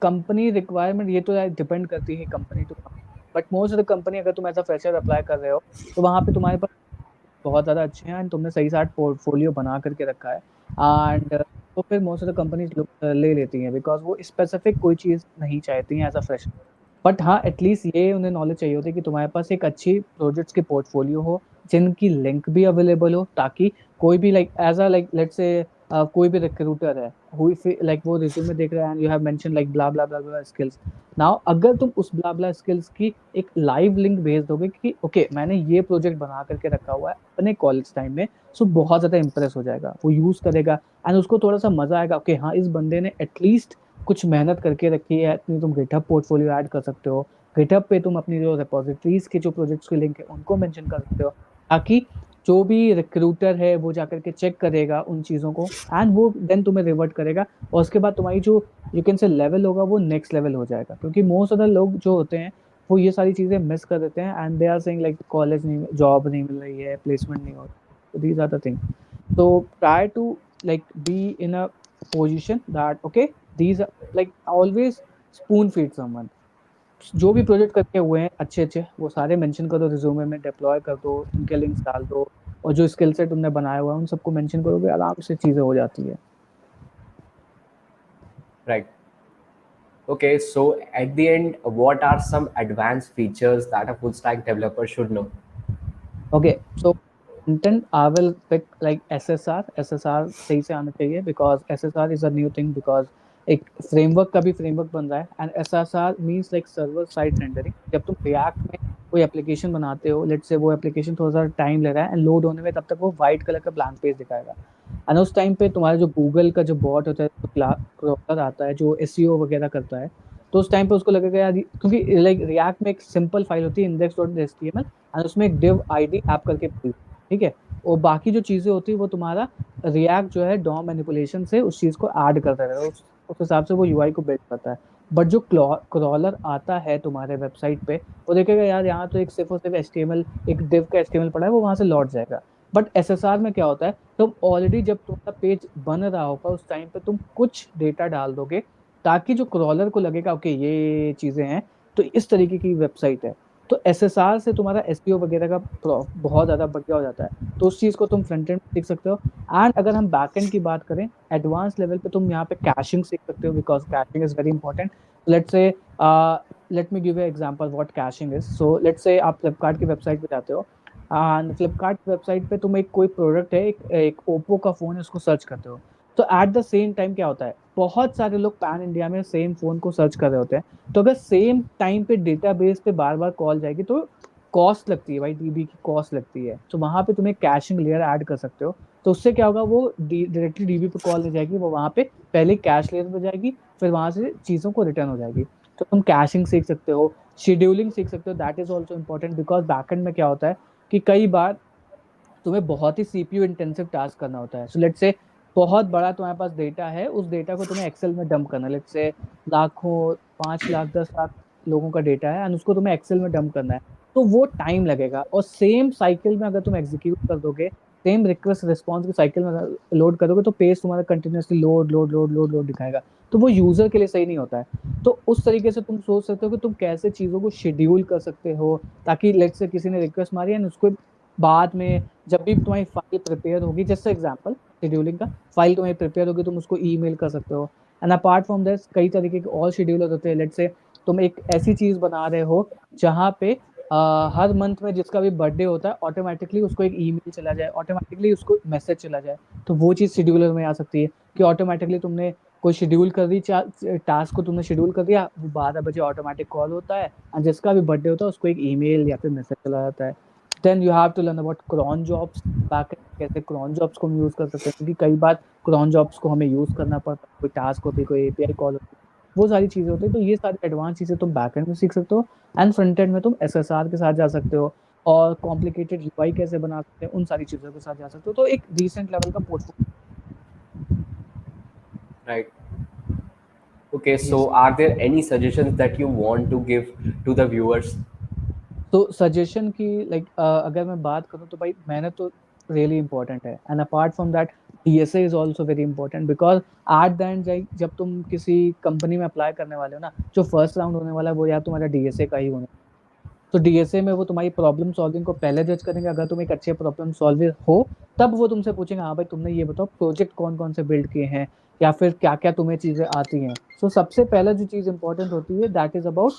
Company requirement ये तो यार depend करती है company to company. But most of the company अगर तुम as a fresher apply कर रहे हो तो वहाँ पे तुम्हारे पास बहुत ज़्यादा अच्छे हैं एंड तुमने सही साथ पोर्टफोलियो बना करके रखा है एंड तो फिर मोस्ट ऑफ द कंपनीज ले लेती हैं बिकॉज वो स्पेसिफिक कोई चीज़ नहीं चाहती हैं एज अ फ्रेशर. बट हाँ, एटलीस्ट ये उन्हें नॉलेज चाहिए होती है कि तुम्हारे पास एक अच्छी प्रोजेक्ट्स की पोर्टफोलियो हो जिनकी लिंक भी अवेलेबल हो ताकि कोई भी like as a like let's say कोई भी रिक्रूटर है, लाइक वो रिज्यूमे देख रहा है and you have mention like blah blah blah blah skills. Now अगर तुम उस ब्ला ब्ला स्किल्स की एक लाइव लिंक भेज दोगे कि ओके मैंने ये प्रोजेक्ट बना करके रखा हुआ है अपने कॉलेज टाइम में, सो बहुत ज्यादा इंप्रेस हो जाएगा, वो यूज करेगा एंड उसको थोड़ा सा मजा आएगा, ओके हाँ इस बंदे ने एटलीस्ट कुछ मेहनत करके रखी है। इतनी तुम गिटहब पोर्टफोलियो ऐड कर सकते हो, गिटहब पे तुम अपनी जो रिपोजिटरीज के जो प्रोजेक्ट्स के लिंक है उनको मेंशन कर सकते हो, ताकि जो भी रिक्रूटर है वो जाकर के चेक करेगा उन चीजों को एंड वो देन तुम्हें रिवर्ट करेगा। और उसके बाद तुम्हारी जो यू कैन से लेवल होगा वो नेक्स्ट लेवल हो जाएगा, क्योंकि मोस्ट ऑफ द लोग जो होते हैं वो ये सारी चीजें मिस कर देते हैं and they are saying like college नहीं, जॉब नहीं मिल रही है, प्लेसमेंट नहीं हो रही, these are the thing. so try to like be in a position that okay these are like always spoon feed someone। जो भी प्रोजेक्ट करके हुए हैं अच्छे अच्छे वो सारे मेंशन कर दो रिज्यूमे में, डिप्लॉय कर दो, उनके लिंक्स डाल दो, और जो स्किल सेट तुमने बनाया हुआ है उन सबको मेंशन करोगे, आराम से चीजें हो जाती है। Right. Okay, so at the end, what are some advanced features that a full stack developer should know? Okay so content I will pick like SSR सही से आना चाहिए, because SSR is a new thing, because एक framework का भी framework बन रहा है and SSR means like server side rendering. जब तुम रिएक्ट में कोई एप्लीकेशन बनाते हो, लेट्स से वो एप्लीकेशन थोड़ा सा टाइम ले रहा है एंड लोड होने में, तब तक वो व्हाइट कलर का ब्लैंक पेज दिखाएगा एंड उस टाइम पे तुम्हारा जो गूगल का जो बॉट होता है, जो क्रॉलर आता है जो एसईओ वगैरह करता है, तो उस टाइम पे उसको लगेगा यार क्योंकि लाइक रिएक्ट में एक सिंपल फाइल होती है इंडेक्स डॉट एचटीएमएल एंड उसमें एक div id ऐप करके मिलती है, ठीक है। और बाकी जो चीजें होती है वो तुम्हारा रिएक्ट जो है डॉम मैनिपुलेशन से उस चीज को ऐड करता रहेगा, उस हिसाब से वो यूआई को बिल्ड करता है। बट जो क्रॉलर आता है तुम्हारे वेबसाइट पे, वो देखेगा यार यहाँ तो एक सिर्फ और सिर्फ एचटीएमएल, एक div का एचटीएमएल पड़ा है, वो वहां से लौट जाएगा। बट एसएसआर में क्या होता है, तुम ऑलरेडी जब तुम्हारा पेज बन रहा होगा उस टाइम पे तुम कुछ डेटा डाल दोगे, ताकि जो क्रॉलर को लगेगा ओके ये चीजें हैं, तो इस तरीके की वेबसाइट है। तो एसएसआर से तुम्हारा एसईओ वगैरह का बहुत ज्यादा बढ़िया हो जाता है। तो उस चीज को तुम फ्रंट एंड सीख सकते हो। एंड अगर हम बैक एंड की बात करें, एडवांस लेवल पे तुम यहाँ पे कैशिंग सीख सकते हो, because caching is very important. Let's say let me give a example what caching is. So let's say आप फ्लिपकार्ट की वेबसाइट पे जाते हो एंड फ्लिपकार्ट की वेबसाइट पे तुम एक कोई प्रोडक्ट है, एक ओप्पो का फोन है, उसको सर्च करते हो। तो एट द सेम टाइम क्या होता है, बहुत सारे लोग पैन इंडिया में सेम फोन को सर्च कर रहे होते हैं। तो अगर सेम टाइम पे डेटाबेस पे बार बार कॉल जाएगी तो कॉस्ट लगती है भाई, डीबी की कॉस्ट लगती है। तो वहां पे तुम एक कैशिंग लेयर ऐड कर सकते हो। तो उससे क्या होगा, वो डायरेक्टली डीबी पे कॉल नहीं जाएगी, वो वहां पे पहले कैश लेयर पे जाएगी, फिर वहां से चीजों को रिटर्न हो जाएगी। तो तुम कैशिंग सीख सकते हो, शेड्यूलिंग सीख सकते हो, that is also important, because backend में क्या होता है कि कई बार तुम्हें बहुत ही सीपीयू इंटेंसिव टास्क करना होता है। सो लेट्स से बहुत बड़ा तुम्हारे पास डेटा है, उस डेटा को तुम्हें एक्सेल में डंप करना है, लेट्स से लाखों, 5 लाख 10 लाख लोगों का डेटा है एंड उसको तुम्हें एक्सेल में डंप करना है। तो वो टाइम लगेगा, और सेम साइकिल में अगर तुम एग्जीक्यूट कर दोगे, सेम रिक्वेस्ट रिस्पॉन्स की साइकिल में लोड करोगे, तो पेज तुम्हारा continuously load load load load load दिखाएगा। तो वो यूजर के लिए सही नहीं होता है। तो उस तरीके से तुम सोच सकते हो कि तुम कैसे चीजों को शेड्यूल कर सकते हो, ताकि लेट्स से किसी ने रिक्वेस्ट मारी एंड उसको बाद में जब भी तुम्हारी फाइल प्रिपेयर होगी, जैसे एग्जांपल शेड्यूलिंग का, फाइल तुम्हारी प्रिपेयर होगी तुम उसको ईमेल कर सकते हो। एंड अपार्ट फ्रॉम दिस कई तरीके के और शेड्यूलर होते हैं। लेट्स से तुम एक ऐसी चीज बना रहे हो जहाँ पे हर मंथ में जिसका भी बर्थडे होता है ऑटोमेटिकली उसको एक ईमेल चला जाए, ऑटोमेटिकली उसको मैसेज चला जाए। तो वो चीज शेड्यूलर में आ सकती है कि ऑटोमेटिकली तुमने कोई शेड्यूल कर दी, टास्क को तुमने शेड्यूल कर दिया, वो 12 बजे ऑटोमेटिक कॉल होता है एंड जिसका भी बर्थडे होता है उसको एक ईमेल या फिर मैसेज चला जाता है। Then you have to learn about cron jobs, backend कैसे क्रॉन जॉब्स को हम यूज कर सकते हैं, क्योंकि कई बार क्रॉन जॉब्स को हमें यूज करना पड़ता है, कोई टास्क होती है, कोई एपीआई कॉल होती है, वो सारी चीजें होती है। तो ये सारी एडवांस चीजें तुम बैकएंड में सीख सकते हो एंड फ्रंट एंड में तुम एसएसआर के साथ जा सकते हो, और कॉम्प्लिकेटेड यूआई कैसे बना सकते हैं उन सारी चीजों के साथ जा सकते हो। तो एक डिसेंट लेवल का portfolio. Right. Okay, yes. so are there any suggestions that you want to give to the viewers? तो सजेशन की लाइक अगर मैं बात करूँ तो भाई मेहनत तो रियली इंपॉर्टेंट है and apart from that DSA is also very important, because at the and जब तुम किसी कंपनी में अप्लाई करने वाले हो ना, जो फर्स्ट राउंड होने वाला है वो यार तुम्हारा डीएसए का ही होने। तो डीएसए में वो तुम्हारी प्रॉब्लम सॉल्विंग को पहले जज करेंगे, अगर तुम एक अच्छे प्रॉब्लम सॉल्वर हो तब वो तुमसे पूछेंगे हाँ भाई तुमने ये बताओ प्रोजेक्ट कौन कौन से बिल्ड किए हैं, या फिर क्या क्या तुम्हें चीजें आती हैं। सो सबसे पहला जो चीज इंपॉर्टेंट होती है that is about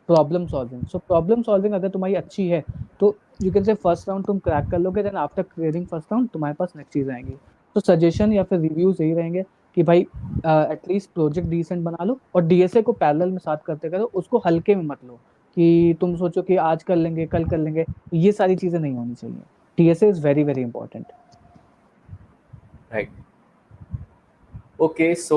problem solving. So problem solving अगर तुम्हारी अच्छी है तो you can say first round तुम क्रैक कर लोगे, then after clearing first round तुम्हारे पास नेक्स्ट चीज आएंगी। तो सजेशन या फिर रिव्यूज यही रहेंगे कि भाई एटलीस्ट प्रोजेक्ट डिसेंट बना लो, और डीएसए को पैरेलल में साथ करते करो, उसको हल्के में मत लो कि तुम सोचो कि आज कर लेंगे कल कर लेंगे, ये सारी चीजें नहीं होनी चाहिए। DSA is very very important. Right. Okay, so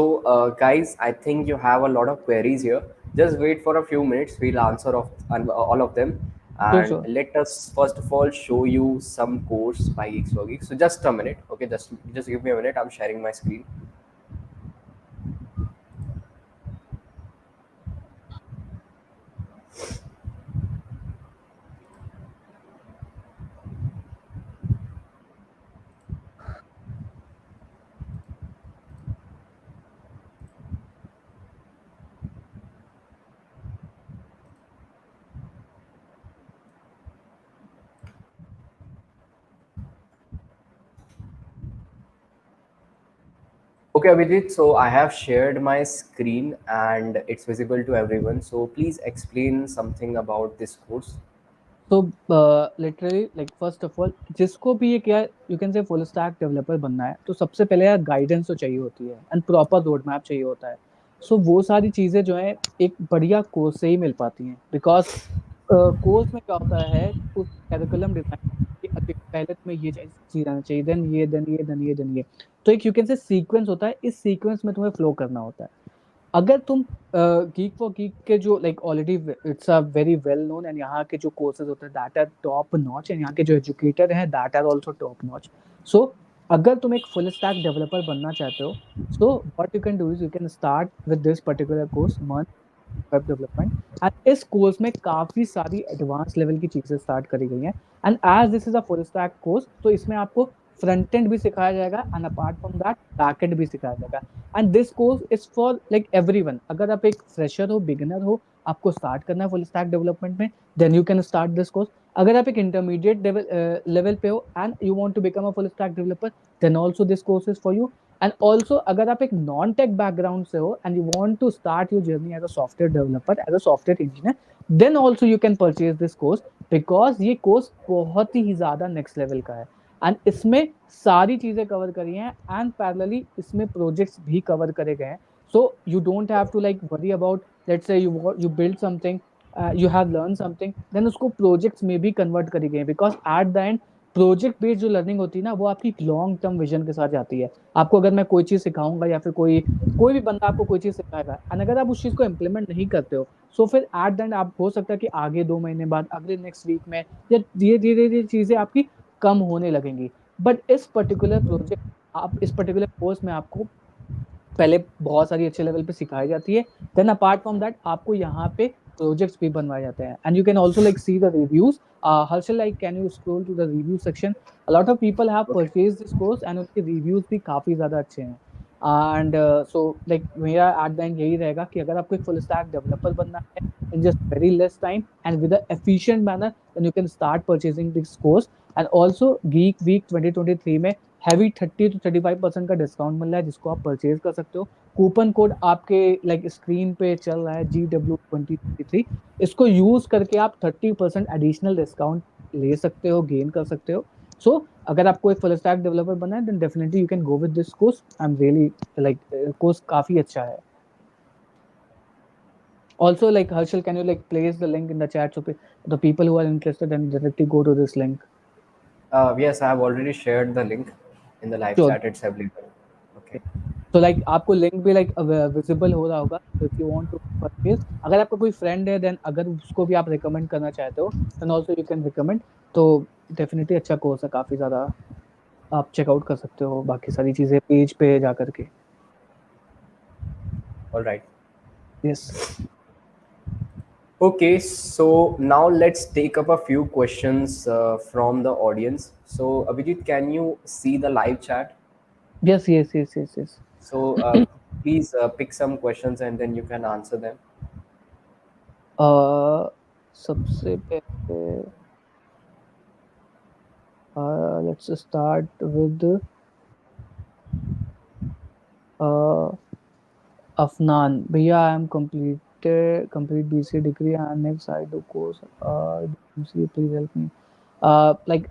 guys, I think you have a lot of queries here. Just wait for a few minutes. We'll answer all of them. Sure And sure. let us first of all show you some course by Geeks for Geeks. So just a minute. Okay, just give me a minute. I'm sharing my screen. Okay, Abhijit. So I have shared my screen and it's visible to everyone. So please explain something about this course. तो literally like first of all जिसको भी ये क्या you can से full stack developer बनना है, तो सबसे पहले यार गाइडेंस तो चाहिए होती है एंड प्रॉपर रोड मैप चाहिए होता है। सो वो सारी चीजें जो है एक बढ़िया कोर्स से ही मिल पाती हैं, बिकॉज कोर्स में क्या होता है, उस कैरिकुलम डिजाइन कि अच्छा, पहले तुम्हें ये चीज आना चाहिए, देन ये देन ये देन ये देन ये। तो एक यू कैन से सीक्वेंस होता है, इस सीक्वेंस में तुम्हें फ्लो करना होता है। अगर तुम गीक फॉर गीक के जो like already it's a very well known, and यहाँ के जो कोर्सेज होते हैं that are top notch, and यहाँ के जो एजुकेटर हैं that are also top notch. So अगर तुम एक फुल स्टैक डेवलपर बनना चाहते हो, so what you can do is you can start with this particular course web development. And इस कोर्स में काफी सारी एडवांस लेवल की चीजें स्टार्ट करी गई हैं, and as this is a full stack course, तो इसमें आपको फ्रंट एंड भी सिखाया जाएगा and apart from that back end भी सिखाया जाएगा। And this course is for like everyone. अगर आप एक फ्रेशर हो, बिगिनर हो, आपको स्टार्ट करना है फुल स्टैक डेवलपमेंट में, then you can start this course. अगर आप एक इंटरमीडिएट लेवल पे हो and you want to become a full stack developer, then also this course is for you. And also अगर आप एक नॉन टेक बैकग्राउंड से हो and you want to start your journey as a software developer, as a software engineer, then also you can purchase this course, because ये course बहुत ही ज्यादा next level का है। एंड इसमें सारी चीजें कवर करी हैं, एंड पैरेलली इसमें प्रोजेक्ट्स भी कवर करे गए हैं। So you don't have to like worry about, let's say you build something, you have learn something, then उसको प्रोजेक्ट्स में भी कन्वर्ट करी गई है, because at the end project based जो लर्निंग होती है ना, वो आपकी लॉन्ग टर्म विजन के साथ जाती है। आपको अगर मैं कोई चीज सिखाऊंगा या फिर कोई कोई भी बंदा आपको कोई चीज सिखाएगा, एंड अगर आप उस चीज को इम्प्लीमेंट नहीं करते हो, सो फिर एट द एंड आप हो सकता है कि आगे 2 महीने बाद, अगले नेक्स्ट वीक में, या धीरे धीरे धीरे चीजें आपकी कम होने लगेंगी। बट इस पर्टिकुलर प्रोजेक्ट, आप इस पर्टिकुलर कोर्स में आपको पहले बहुत सारी अच्छे लेवल पे सिखाई जाती है, देन अपार्ट फ्रॉम दैट आपको यहाँ पे प्रोजेक्ट्स भी बनवाए जाते हैं, and you can also like see the reviews. Harshal, like can you scroll to the review section? A lot of people have Okay. Purchase this course and उनके reviews भी काफी ज्यादा अच्छे हैं। एंड सो लाइक मेरा एट द एंड यही रहेगा कि अगर आपको एक फुल स्टैक डेवलपर बनना है in just very less time and with an efficient manner, then you can start purchasing this course. And also Geek Week 2023 में हैवी 30 to 35% का डिस्काउंट मिल रहा है, जिसको आप परचेज कर सकते हो। कूपन कोड आपके लाइक स्क्रीन पे चल रहा है, GW2023। इसको यूज करके आप 30% एडिशनल डिस्काउंट ले सकते हो, गेन कर सकते हो। सो अगर आपको एक फुल स्टैक डेवलपर बनना है, then definitely you can go with this course. I am really like course काफी अच्छा है। Also, like Harshal, can you like place the link in the chat so the people who are interested and directly go to this link? Yes, I have already shared the link in the live Sure. chat. It's available. Okay. So like आपको link भी like visible हो रहा होगा, so if you want to purchase, अगर आपका कोई friend है, then अगर उसको भी आप रिकमेंड करना चाहते हो, then also you can recommend. तो डेफिनेटली अच्छा कोर्स है, काफी ज्यादा आप चेकआउट कर सकते हो बाकी सारी चीजें पेज पे जा करके। All right. Yes. Okay, so now let's take up a few questions from the audience. So, Abhijit, can you see the live chat? Yes yes yes yes yes. So, please pick some questions and then you can answer them. सबसे पहले let's start with Afnan, भैया I am complete BCA degree and next I do course. BCA, please help me. Like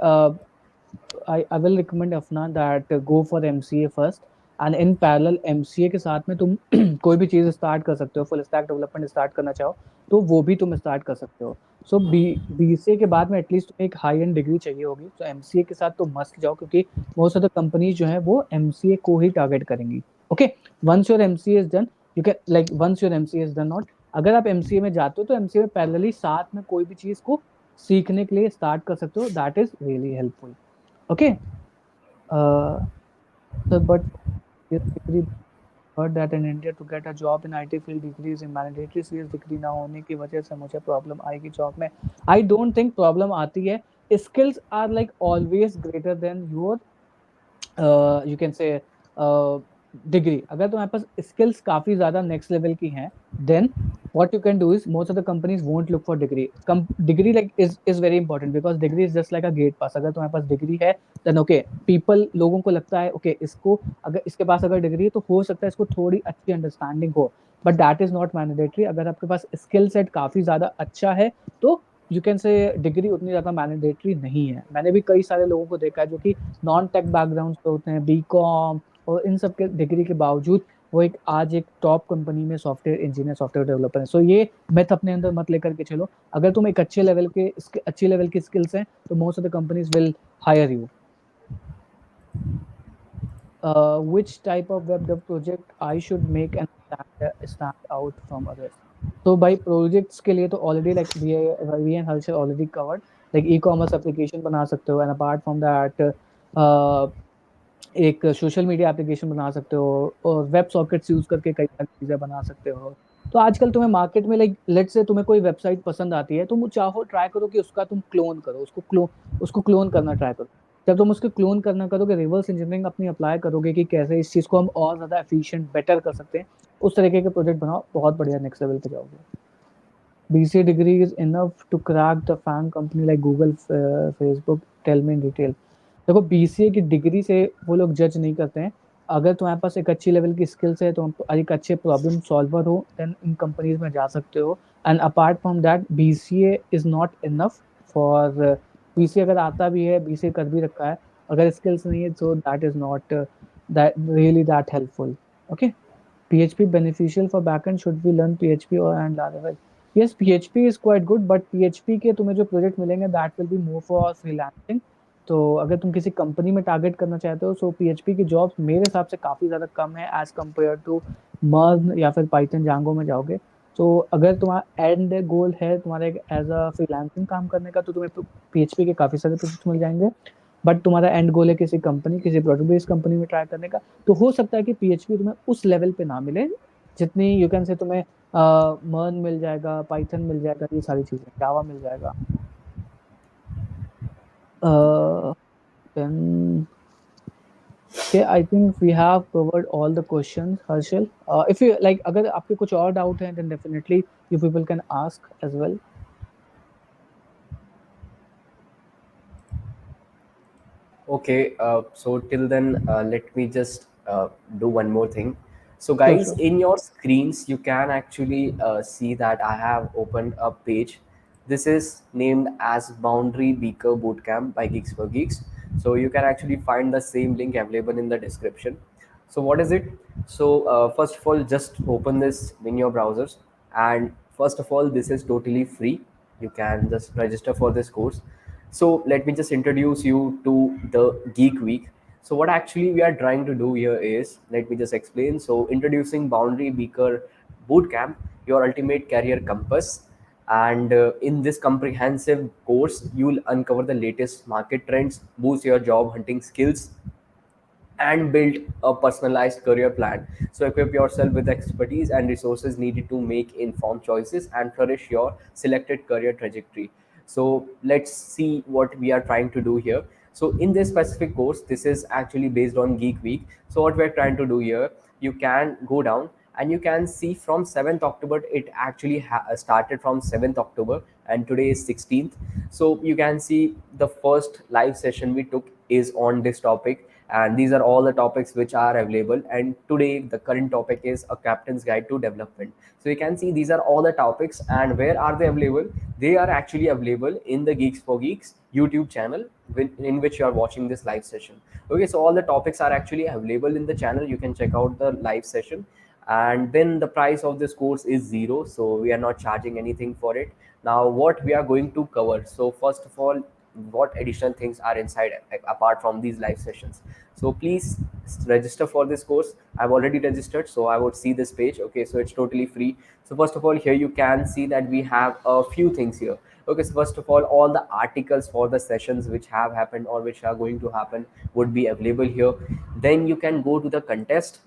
I will recommend Afna that go for MCA first, and in parallel MCA के साथ में तुम कोई भी चीज़ start कर सकते हो, फुल स्टैक डेवलपमेंट स्टार्ट करना चाहो तो वो भी तुम स्टार्ट कर सकते हो। सो बीसीए के बाद में एटलीस्ट तुम्हें एक हाई एंड डिग्री चाहिए होगी, तो एमसीए के साथ तो मस्ट जाओ, क्योंकि मोस्ट ऑफ द कंपनीज जो है वो एमसीए को ही टारगेट करेंगी। Okay, once your MCA is done, you can like once your MCA is done not, अगर आप एमसीए में जाते हो तो एमसीए में पैरेलली साथ में कोई भी चीज़ को सीखने के लिए स्टार्ट कर सकते हो, that is really helpful. Okay, so but this degree, heard that in India to get a job in IT field degree is mandatory, CS degree ना होने की वजह से मुझे प्रॉब्लम आएगी जॉब में। आई डोंट थिंक प्रॉब्लम आती है, skills are like always greater than your you can say degree. अगर तुम्हारे पास स्किल्स काफी ज्यादा नेक्स्ट लेवल की हैं, then what you can do is most of the companies won't look for degree. Degree like is very important because degree is just like a gate pass. अगर तुम्हारे पास degree है then okay, people लोगों को लगता है okay, इसको अगर इसके पास अगर डिग्री है तो हो सकता है इसको थोड़ी अच्छी अंडरस्टैंडिंग हो, but that is not mandatory. अगर आपके पास स्किल सेट काफी ज्यादा अच्छा है तो यू कैन से डिग्री उतनी ज्यादा मैंडेटरी नहीं है। मैंने भी कई सारे लोगों को देखा है जो कि नॉन टेक बैकग्राउंड से होते हैं, बीकॉम और इन सब के डिग्री के बावजूद वो एक आज एक टॉप कंपनी में सॉफ्टवेयर इंजीनियर, सॉफ्टवेयर डेवलपर है। सो ये मैथ अपने अंदर मत लेकर के चलो। अगर तुम एक अच्छे लेवल की स्किल्स हैं तो most of the companies will hire you. Which type of web dev project I should make and stand out from others? So by projects के लिए तो already like we and Harshal already covered, like e-commerce application बना सकते हो, and apart from that uh, एक social media application बना सकते हो और वेब सॉकेट्स यूज करके कई सारी चीजें बना सकते हो। तो आजकल तुम्हें मार्केट में लाइक लेट्स से तुम्हें कोई वेबसाइट पसंद आती है, तुम चाहो ट्राई करो कि उसका तुम क्लोन करो, उसको क्लोन करना ट्राई करो। जब तुम उसको क्लोन करना करोगे, रिवर्स इंजीनियरिंग अपनी अप्लाई करोगे कि कैसे इस चीज को हम और ज्यादा एफिशिएंट बेटर कर सकते हैं, उस तरीके के प्रोजेक्ट बनाओ, बहुत बढ़िया नेक्स्ट लेवल पे जाओगे। BCA degree is enough to crack the FAANG company like Google, Facebook? Tell me in detail. देखो बीसीए की डिग्री से वो लोग जज नहीं करते हैं। अगर तुम्हारे पास एक अच्छी लेवल की स्किल्स है तो एक अच्छे प्रॉब्लम सॉल्वर हो, देन इन कंपनीज में जा सकते हो। And apart from that BCA is not enough for, BCA अगर आता भी है, बीसीए कर भी रखा है, अगर स्किल्स नहीं है so that is not that really that helpful. Okay, PHP beneficial for backend? Should we learn PHP or and Laravel? Yes, PHP is quite good, but PHP के तुम्हें जो प्रोजेक्ट मिलेंगे that will be more for freelancing। तो अगर तुम किसी company में target करना चाहते हो सो PHP की जॉब्स मेरे हिसाब से काफ़ी ज़्यादा कम है एज कम्पेयर टू मर्न या फिर पाइथन जांगो में जाओगे। तो अगर तुम्हारा एंड गोल है तुम्हारे एज अ फ्रीलांसिंग काम करने का तो तुम्हें PHP के काफ़ी सारे प्रोजेक्ट्स मिल जाएंगे। बट तुम्हारा एंड गोल है किसी कंपनी, किसी प्रोडक्ट बेस्ड कंपनी में ट्राई करने का, तो हो सकता है कि पीएचपी तुम्हें उस लेवल पे ना मिले जितनी यू कैन से तुम्हें मर्न मिल जाएगा, पाइथन मिल जाएगा, ये सारी चीजें, जावा मिल जाएगा। Then okay, I think we have covered all the questions, Harshal. If you like, अगर आपके कुछ और डाउट हैं then definitely you people can ask as well. Okay, so till then, let me just do one more thing. So, Sure, guys, sure. in your screens, you can actually see that I have opened a page. This is named as Boundary Beaker Bootcamp by Geeks for Geeks. So, you can actually find the same link available in the description. So, what is it? So, first of all, just open this in your browsers. And first of all, this is totally free. You can just register for this course. So let me just introduce you to the Geek Week. So what actually we are trying to do here is, let me just explain. So introducing Boundary Beaker Bootcamp, your ultimate career compass. And in this comprehensive course, you will uncover the latest market trends, boost your job hunting skills, and build a personalized career plan. So equip yourself with expertise and resources needed to make informed choices and flourish your selected career trajectory. So let's see what we are trying to do here. So in this specific course, this is actually based on Geek Week. So what we're trying to do here, you can go down and you can see from 7th October, it actually started from 7th October and today is 16th. So you can see the first live session we took is on this topic, and these are all the topics which are available. And today the current topic is a captain's guide to development. So you can see these are all the topics, and where are they available? They are actually available in the Geeks for Geeks YouTube channel, in which you are watching this live session. Okay, so all the topics are actually available in the channel. You can check out the live session. And then the price of this course is zero, so we are not charging anything for it. Now what we are going to cover, so first of all, what additional things are inside, like, apart from these live sessions. So please register for this course. I've already registered, so I would see this page. Okay, so it's totally free. So first of all, here you can see that we have a few things here. Okay, so first of all the articles for the sessions which have happened or which are going to happen would be available here. Then you can go to the contest.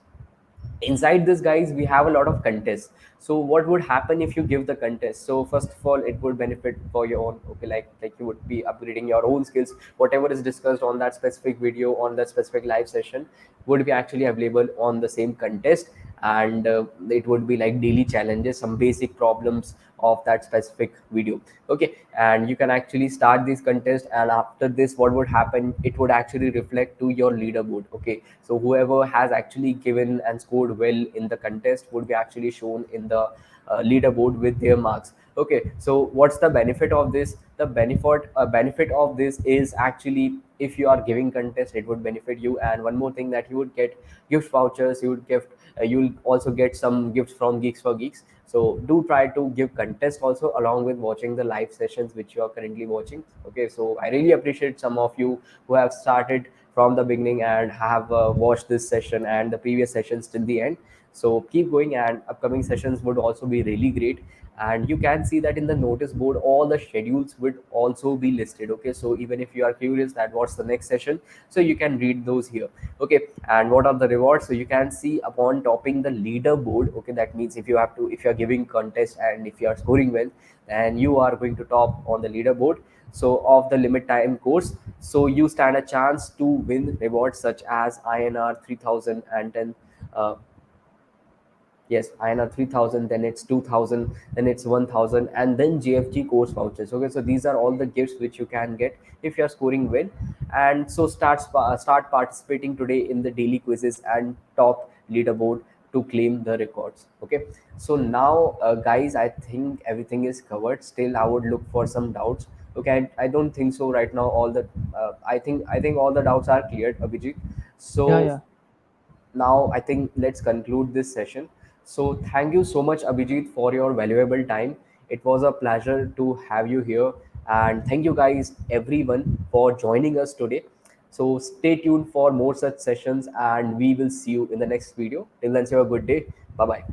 Inside this, guys, we have a lot of contests. So what would happen if you give the contest? So first of all, it would benefit for your own, okay, like you would be upgrading your own skills. Whatever is discussed on that specific video, on that specific live session, would be actually available on the same contest. And it would be like daily challenges, some basic problems of that specific video. Okay, and you can actually start this contest, and after this, what would happen, it would actually reflect to your leaderboard. Okay, so whoever has actually given and scored well in the contest would be actually shown in the leaderboard with their marks. Okay, so what's the benefit of this? The benefit of this is actually, if you are giving contest, it would benefit you. And one more thing, that you would get gift vouchers, you'll also get some gifts from Geeks for Geeks. So do try to give contest also, along with watching the live sessions which you are currently watching. Okay, so I really appreciate some of you who have started from the beginning and have watched this session and the previous sessions till the end. So keep going, and upcoming sessions would also be really great. And you can see that in the notice board all the schedules would also be listed. Okay, so even if you are curious that what's the next session, so you can read those here. Okay, and what are the rewards? So you can see upon topping the leaderboard. Okay, that means if you are giving contest and if you are scoring well, then you are going to top on the leaderboard, so of the limit time course. So you stand a chance to win rewards such as INR 3010, uh, yes, INR 3000, then it's 2000, then it's 1000, and then GFG course vouchers. Okay, so these are all the gifts which you can get if you are scoring well. And so start participating today in the daily quizzes and top leaderboard to claim the records. Okay, so now, guys, I think everything is covered. Still, I would look for some doubts. Okay, I don't think so right now. I think all the doubts are cleared, Abhijit. Yeah, So yeah. now I think let's conclude this session. So thank you so much, Abhijit, for your valuable time. It was a pleasure to have you here. And thank you, guys, everyone, for joining us today. So stay tuned for more such sessions, and we will see you in the next video. Till then, have a good day. Bye bye.